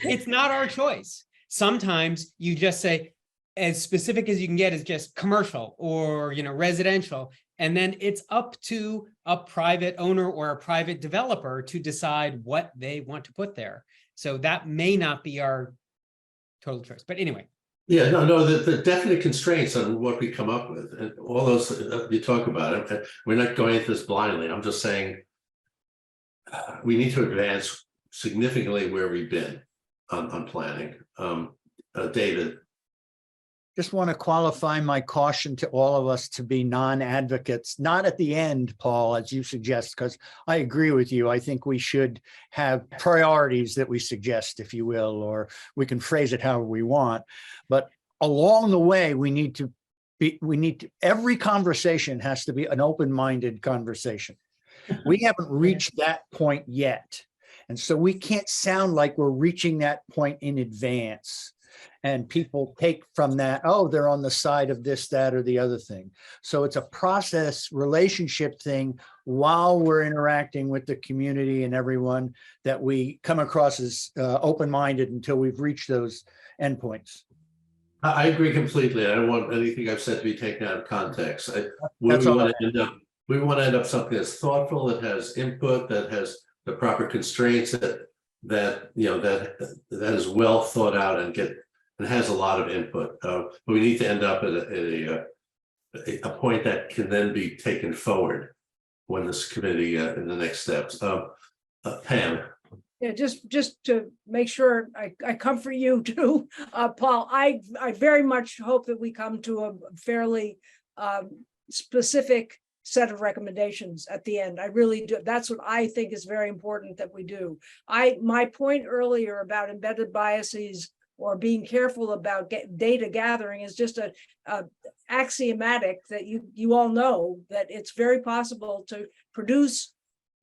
It's not our choice. Sometimes you just say, as specific as you can get is just commercial or, residential. And then it's up to a private owner or a private developer to decide what they want to put there. So that may not be our total choice. But anyway, Yeah, no, the definite constraints on what we come up with and all those you talk about it. We're not going into this blindly. I'm just saying we need to advance significantly where we've been on planning. David. Just want to qualify my caution to all of us to be non-advocates, not at the end, Paul, as you suggest, because I agree with you. I think we should have priorities that we suggest, if you will, or we can phrase it however we want. But along the way, every conversation has to be an open-minded conversation. We haven't reached that point yet. And so we can't sound like we're reaching that point in advance. And people take from that, oh, they're on the side of this, that, or the other thing. So it's a process relationship thing while we're interacting with the community and everyone, that we come across as open-minded until we've reached those endpoints. I agree completely. I don't want anything I've said to be taken out of context. We That's all want to end up. We want to end up something that's thoughtful, that has input, that has the proper constraints, that is well thought out and has a lot of input. But we need to end up at a point that can then be taken forward when this committee in the next steps. Pam. Yeah, just to make sure I comfort you too, Paul, I very much hope that we come to a fairly specific set of recommendations at the end. I really do. That's what I think is very important that we do. My point earlier about embedded biases or being careful about data gathering is just a axiomatic that you all know that it's very possible to produce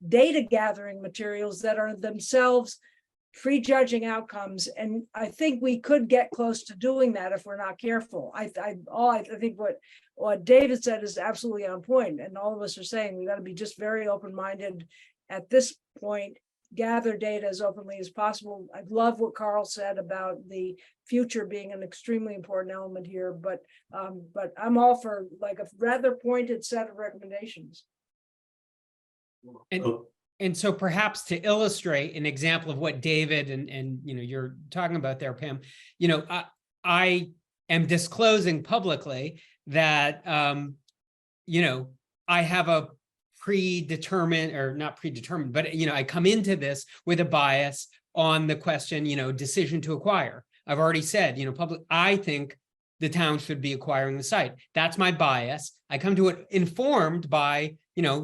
data gathering materials that are themselves prejudging outcomes. And I think we could get close to doing that if we're not careful. I think what David said is absolutely on point, and all of us are saying we got to be just very open-minded at this point, gather data as openly as possible. I love what Carl said about the future being an extremely important element here, but I'm all for like a rather pointed set of recommendations. And so perhaps to illustrate an example of what David and you're talking about there, Pam, I am disclosing publicly that I have a predetermined, or not predetermined, but I come into this with a bias on the question, decision to acquire. I've already said, I think the town should be acquiring the site. That's my bias. I come to it informed by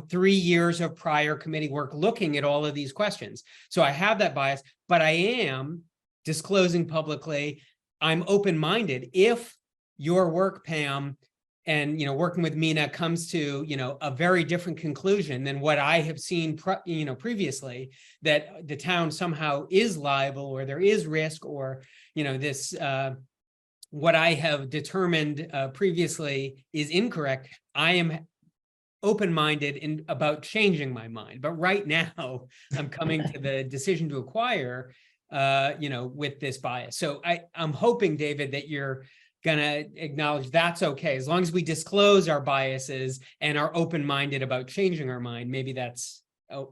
3 years of prior committee work looking at all of these questions. So I have that bias, but I am disclosing publicly, I'm open-minded. If your work, Pam, and working with Mina comes to a very different conclusion than what I have seen previously, that the town somehow is liable or there is risk, or this what I have determined previously is incorrect, I am open-minded about changing my mind. But right now I'm coming to the decision to acquire with this bias. So I'm hoping, David, that you're gonna acknowledge that's okay, as long as we disclose our biases and are open-minded about changing our mind. Maybe that's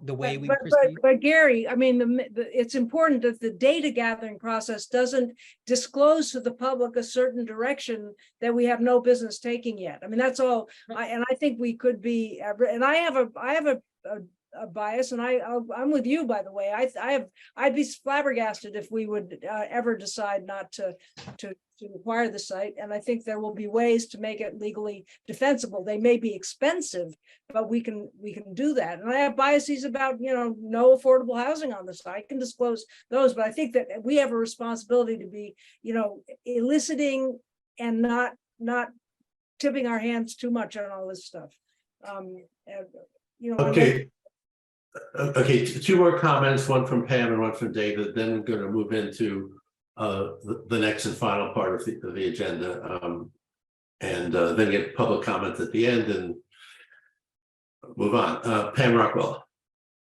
the way we proceed. But Gary, I mean, it's important that the data gathering process doesn't disclose to the public a certain direction that we have no business taking yet. I mean, that's all. And I think we could be, and I have a bias, and I'm with you, by the way. I'd be flabbergasted if we would ever decide not to acquire the site. And I think there will be ways to make it legally defensible. They may be expensive, but we can do that. And I have biases about no affordable housing on the site. I can disclose those, but I think that we have a responsibility to be eliciting and not tipping our hands too much on all this stuff. Okay. Okay, two more comments, one from Pam and one from David. Then we're going to move into the next and final part of the agenda, and then get public comment at the end and move on. Pam Rockwell.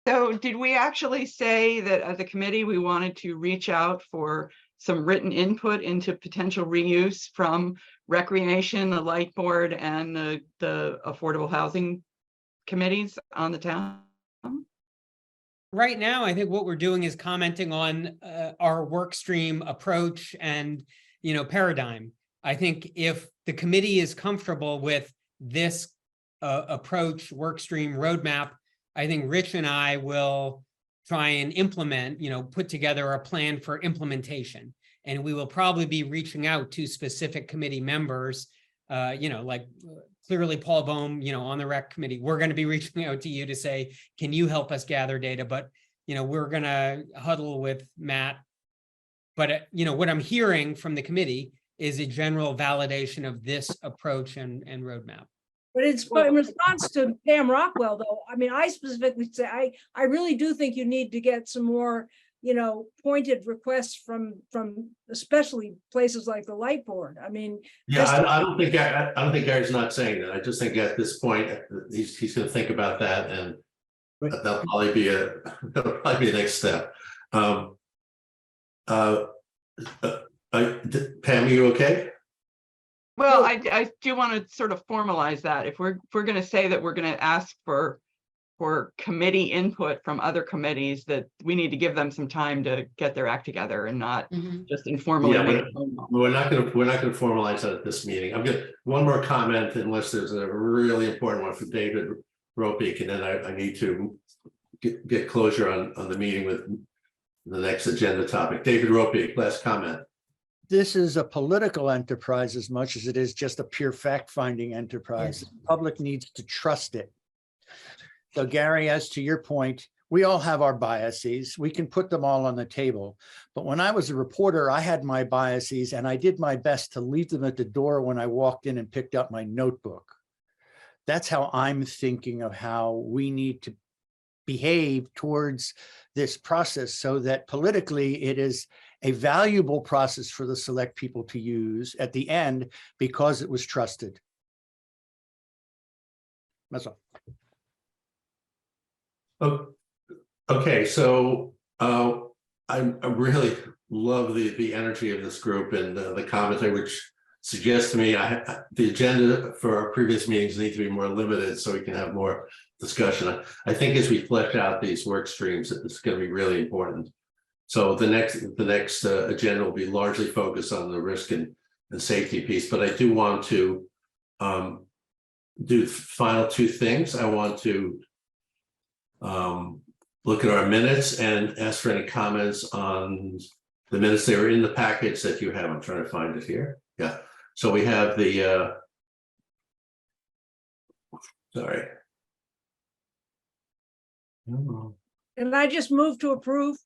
So did we actually say that as a committee, we wanted to reach out for some written input into potential reuse from recreation, the light board, and the affordable housing committees on the town? Right now, I think what we're doing is commenting on our work stream approach and paradigm. I think if the committee is comfortable with this approach, work stream, roadmap, I think Rich and I will try and implement, put together a plan for implementation. And we will probably be reaching out to specific committee members, like clearly Paul Bohm, on the rec committee. We're going to be reaching out to you to say, can you help us gather data? But, we're going to huddle with Matt. But, what I'm hearing from the committee is a general validation of this approach and roadmap. But in response to Pam Rockwell, though, I mean, I specifically say, I really do think you need to get some more, pointed requests from especially places like the light board. I mean. Yeah, I don't think Gary's not saying that. I just think at this point, he's going to think about that, and that'll probably be the next step. Pam, are you okay? Well, I do want to sort of formalize that. If we're going to say that we're going to ask for committee input from other committees, that we need to give them some time to get their act together and not just informally. Yeah, we're not going to formalize that at this meeting. I'm going to one more comment, unless there's a really important one from David Ropik, and then I need to get closure on the meeting with the next agenda topic. David Ropik, last comment. This is a political enterprise as much as it is just a pure fact-finding enterprise. Yes. The public needs to trust it. So Gary, as to your point, we all have our biases. We can put them all on the table. But when I was a reporter, I had my biases, and I did my best to leave them at the door when I walked in and picked up my notebook. That's how I'm thinking of how we need to behave towards this process, so that politically it is a valuable process for the select people to use at the end because it was trusted. That's all. Okay, so I really love the energy of this group and the commentary, which suggests to me the agenda for our previous meetings need to be more limited so we can have more discussion. I think as we flesh out these work streams, it's going to be really important. So the next agenda will be largely focused on the risk and safety piece, but I do want to do final two things. I want to look at our minutes and ask for any comments on the minutes. They were in the package that you have. I'm trying to find it here. Yeah. So we have the sorry. And I just moved to approve.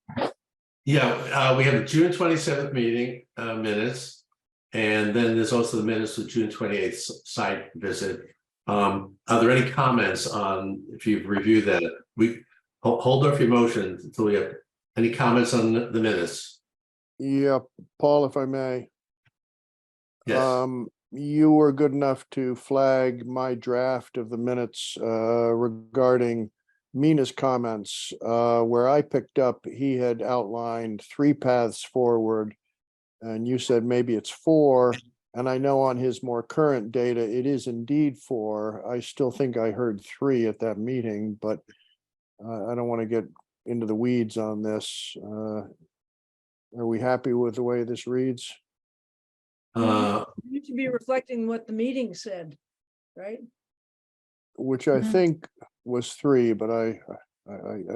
Yeah, we have the June 27th meeting minutes, and then there's also the minutes of June 28th site visit. Are there any comments on, if you've reviewed that? We hold off your motion until we have any comments on the minutes. Yeah, Paul, if I may. Yes. You were good enough to flag my draft of the minutes regarding Mina's comments, where I picked up, he had outlined 3 paths forward, and you said maybe it's 4. And I know on his more current data, it is indeed 4. I still think I heard 3 at that meeting, but I don't want to get into the weeds on this. Are we happy with the way this reads? You should be reflecting what the meeting said, right? Which I think was 3, but I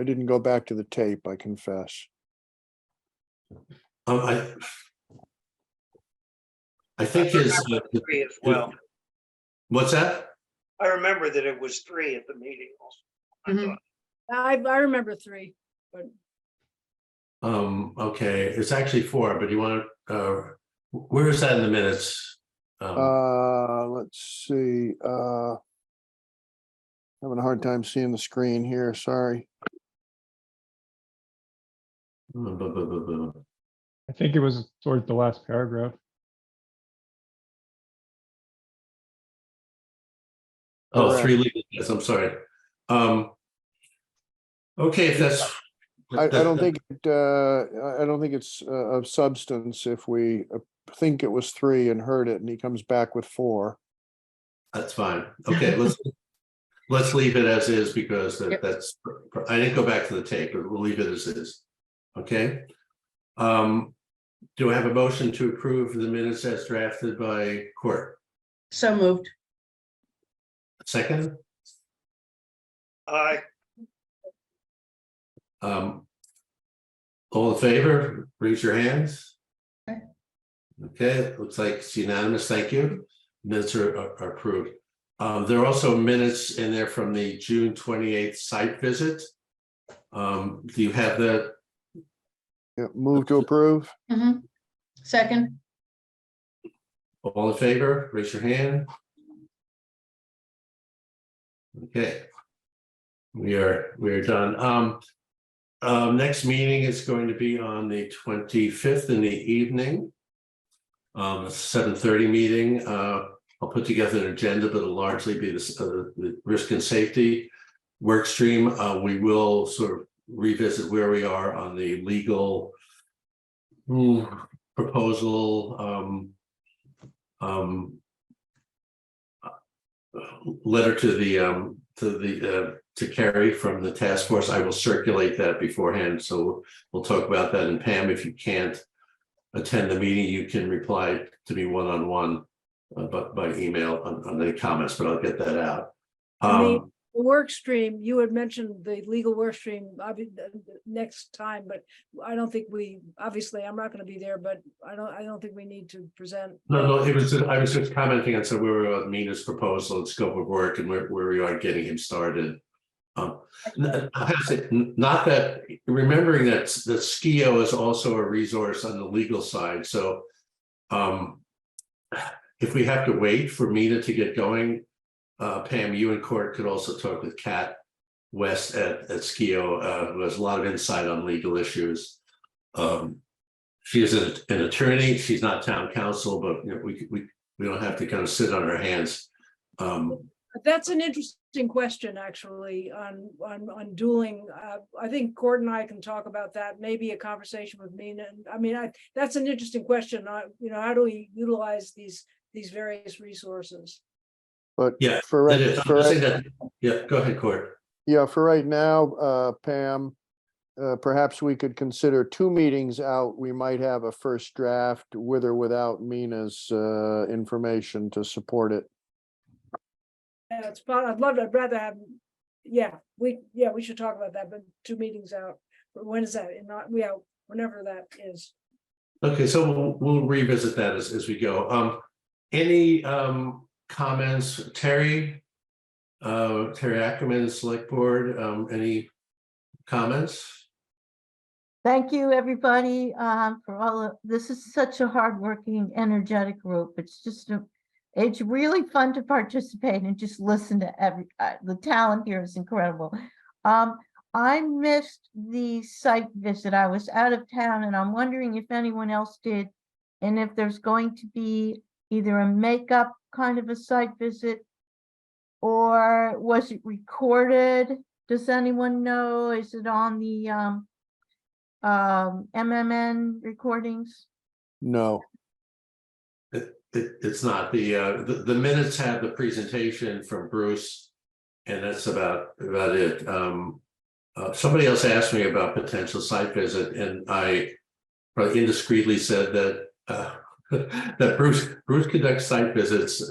didn't go back to the tape, I confess. I think his 3 as well. What's that? I remember that it was 3 at the meeting also. I thought. I remember 3, but Okay, it's actually 4, but you want to where is that in the minutes? Let's see. Having a hard time seeing the screen here, sorry. I think it was sort of the last paragraph. Oh, Correct. 3 legal, yes, I'm sorry. Okay, if that's. I don't think it's of substance if we think it was 3 and heard it and he comes back with 4. That's fine. Okay, let's leave it as is, because Yep. that's, I didn't go back to the tape, but we'll leave it as is. Okay. Do I have a motion to approve the minutes as drafted by Court? So moved. Second? Aye. All in favor, raise your hands. Okay. Okay, it looks like it's unanimous. Thank you. Minutes are approved. There are also minutes in there from the June 28th site visit. Do you have that? Yeah, move to approve. Mhm. Second, All in favor, raise your hand. Okay. We are done. Next meeting is going to be on the 25th in the evening. 7:30 meeting. I'll put together an agenda, but it'll largely be the risk and safety work stream. We will sort of revisit where we are on the legal proposal, letter to Carrie from the task force. I will circulate that beforehand, so we'll talk about that. And Pam, if you can't attend the meeting, you can reply to me one-on-one, but by email on any comments, but I'll get that out. The work stream, you had mentioned the legal work stream next time, but I don't think obviously I'm not going to be there, but I don't think we need to present. No, I was just commenting on where we are with Mina's proposal and scope of work and where we are getting him started. I have to say, not that, remembering that SKIO is also a resource on the legal side. So if we have to wait for Mina to get going, Pam, you and Court could also talk with Kat West at SKIO, who has a lot of insight on legal issues. She is an attorney. She's not town council, but you know, we don't have to kind of sit on our hands. That's an interesting question, actually, on dueling. I think Court and I can talk about that. Maybe a conversation with Mina. I mean, that's an interesting question. You know, how do we utilize these various resources? But Yeah, for right, that is. I'm just saying that. Yeah, go ahead, Court. yeah, for right now, Pam, perhaps we could consider 2 meetings out. We might have a first draft with or without Mina's information to support it. Yeah, it's fun. I'd rather have, we should talk about that, but 2 meetings out. But when is that? Whenever that is. Okay, so we'll revisit that as we go. Any comments, Terry Ackerman, Select Board, any comments? Thank you, everybody, for all of, this is such a hardworking, energetic group. It's really fun to participate and just listen to the talent here is incredible. I missed the site visit. I was out of town and I'm wondering if anyone else did. And if there's going to be either a makeup kind of a site visit or was it recorded? Does anyone know? Is it on the MMN recordings? No. It's not. The minutes have the presentation from Bruce, and that's about it. Somebody else asked me about potential site visit, and I probably indiscreetly said that that Bruce conducts site visits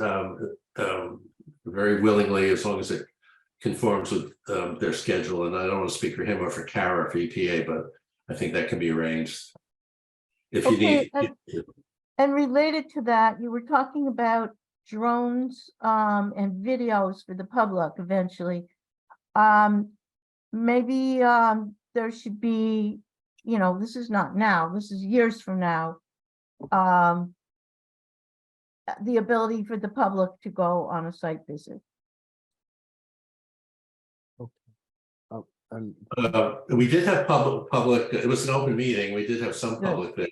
very willingly, as long as it conforms with their schedule. And I don't want to speak for him or for Kara for EPA, but I think that can be arranged if you Okay, need. And related to that, you were talking about drones and videos for the public eventually. Maybe there should be, you know, this is not now, this is years from now, the ability for the public to go on a site visit. And We did have public, it was an open meeting. We did have some Good. public there.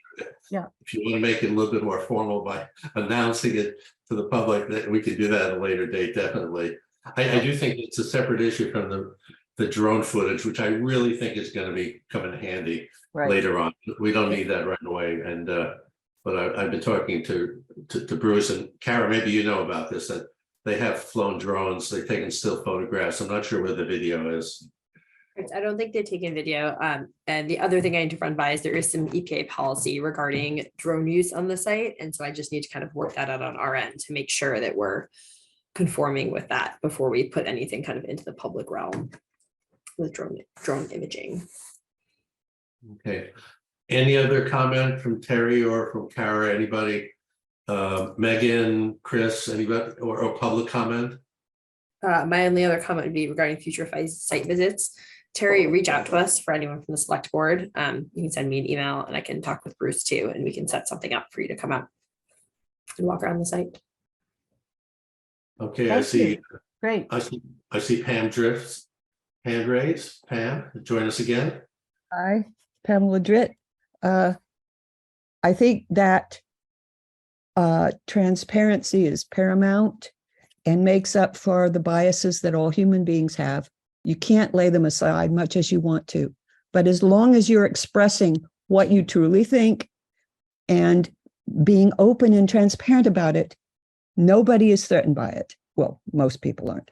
Yeah. If you want to make it a little bit more formal by announcing it to the public, that we could do that at a later date, definitely. I do think it's a separate issue from the drone footage, which I really think is going to be coming handy Right. later on. We don't need that right away. And but I've been talking to Bruce and Kara, maybe you know about this, that they have flown drones, they've taken still photographs. I'm not sure where the video is. I don't think they're taking video. And the other thing I need to run by is there is some EPA policy regarding drone use on the site. And so I just need to kind of work that out on our end to make sure that we're conforming with that before we put anything kind of into the public realm with drone imaging. Okay. Any other comment from Terry or from Kara, anybody? Megan, Chris, anybody, or public comment? My only other comment would be regarding future site visits. Terry, reach out to us for anyone from the select board. You can send me an email and I can talk with Bruce too, and we can set something up for you to come out and walk around the site. Okay, Thank you. Great. I see Pam Drift's hand raised. Pam, join us again. Hi, Pamela Dritt. I think that transparency is paramount and makes up for the biases that all human beings have. You can't lay them aside much as you want to, but as long as you're expressing what you truly think and being open and transparent about it, nobody is threatened by it. Well, most people aren't.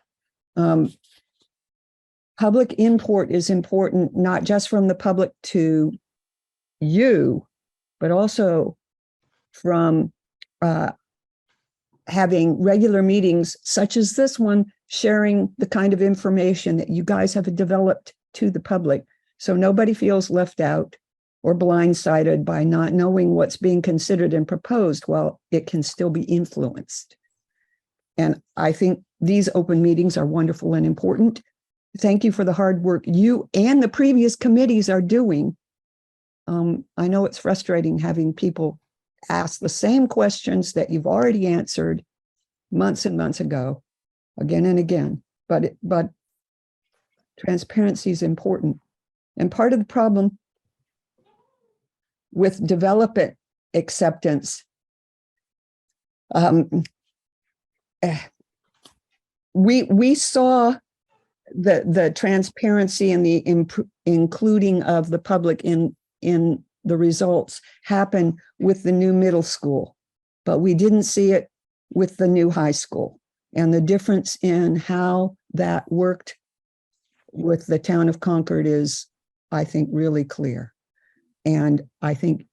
Public import is important, not just from the public to you, but also from having regular meetings such as this one, sharing the kind of information that you guys have developed to the public. So nobody feels left out or blindsided by not knowing what's being considered and proposed while it can still be influenced. And I think these open meetings are wonderful and important. Thank you for the hard work you and the previous committees are doing. I know it's frustrating having people ask the same questions that you've already answered months and months ago, again and again, but transparency is important. And part of the problem with development acceptance, we saw the transparency and the including of the public in the results happen with the new middle school, but we didn't see it with the new high school. And the difference in how that worked with the town of Concord is, I think, really clear. And I think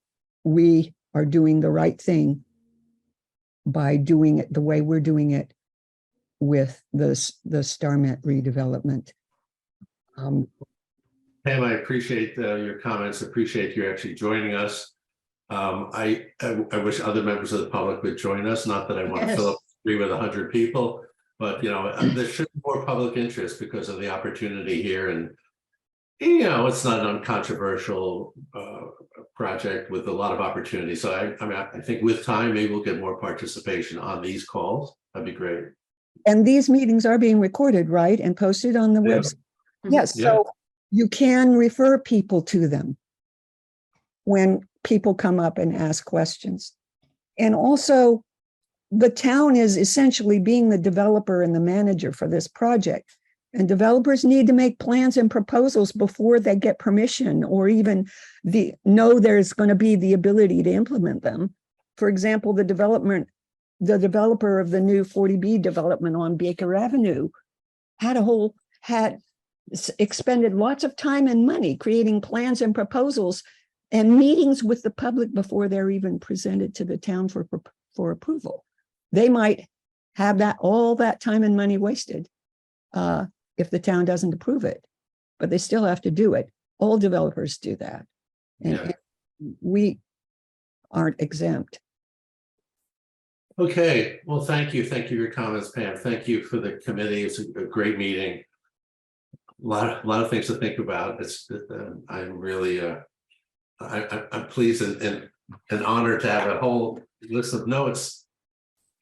we are doing the right thing by doing it the way we're doing it with the StarMet redevelopment. Pam, I appreciate your comments. Appreciate you actually joining us. I wish other members of the public would join us. Not that I want to fill up with 100 people, but there should be more public interest because of the opportunity here. And it's not an uncontroversial project with a lot of opportunity. So I think with time, maybe we'll get more participation on these calls. That'd be great. And these meetings are being recorded, right? And posted on the website. Yes, so you can refer people to them when people come up and ask questions. And also, the town is essentially being the developer and the manager for this project. And developers need to make plans and proposals before they get permission or even know there's going to be the ability to implement them. For example, the developer of the new 40B development on Baker Avenue had expended lots of time and money creating plans and proposals and meetings with the public before they're even presented to the town for approval. They might have all that time and money wasted if the town doesn't approve it, but they still have to do it. All developers do that. And we aren't exempt. Okay, well, thank you. Thank you for your comments, Pam. Thank you for the committee. It's a great meeting. A lot of things to think about. I'm really I'm pleased and honored to have a whole list of notes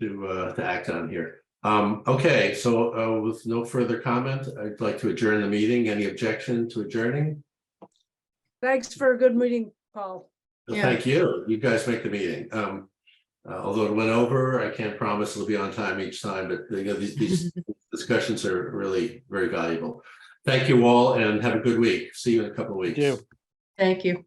to act on here. Okay, so with no further comment, I'd like to adjourn the meeting. Any objection to adjourning? Thanks for a good meeting, Paul. Thank you. You guys make the meeting. Although it went over, I can't promise it'll be on time each time, but these discussions are really very valuable. Thank you all and have a good week. See you in a couple of weeks. Thank you.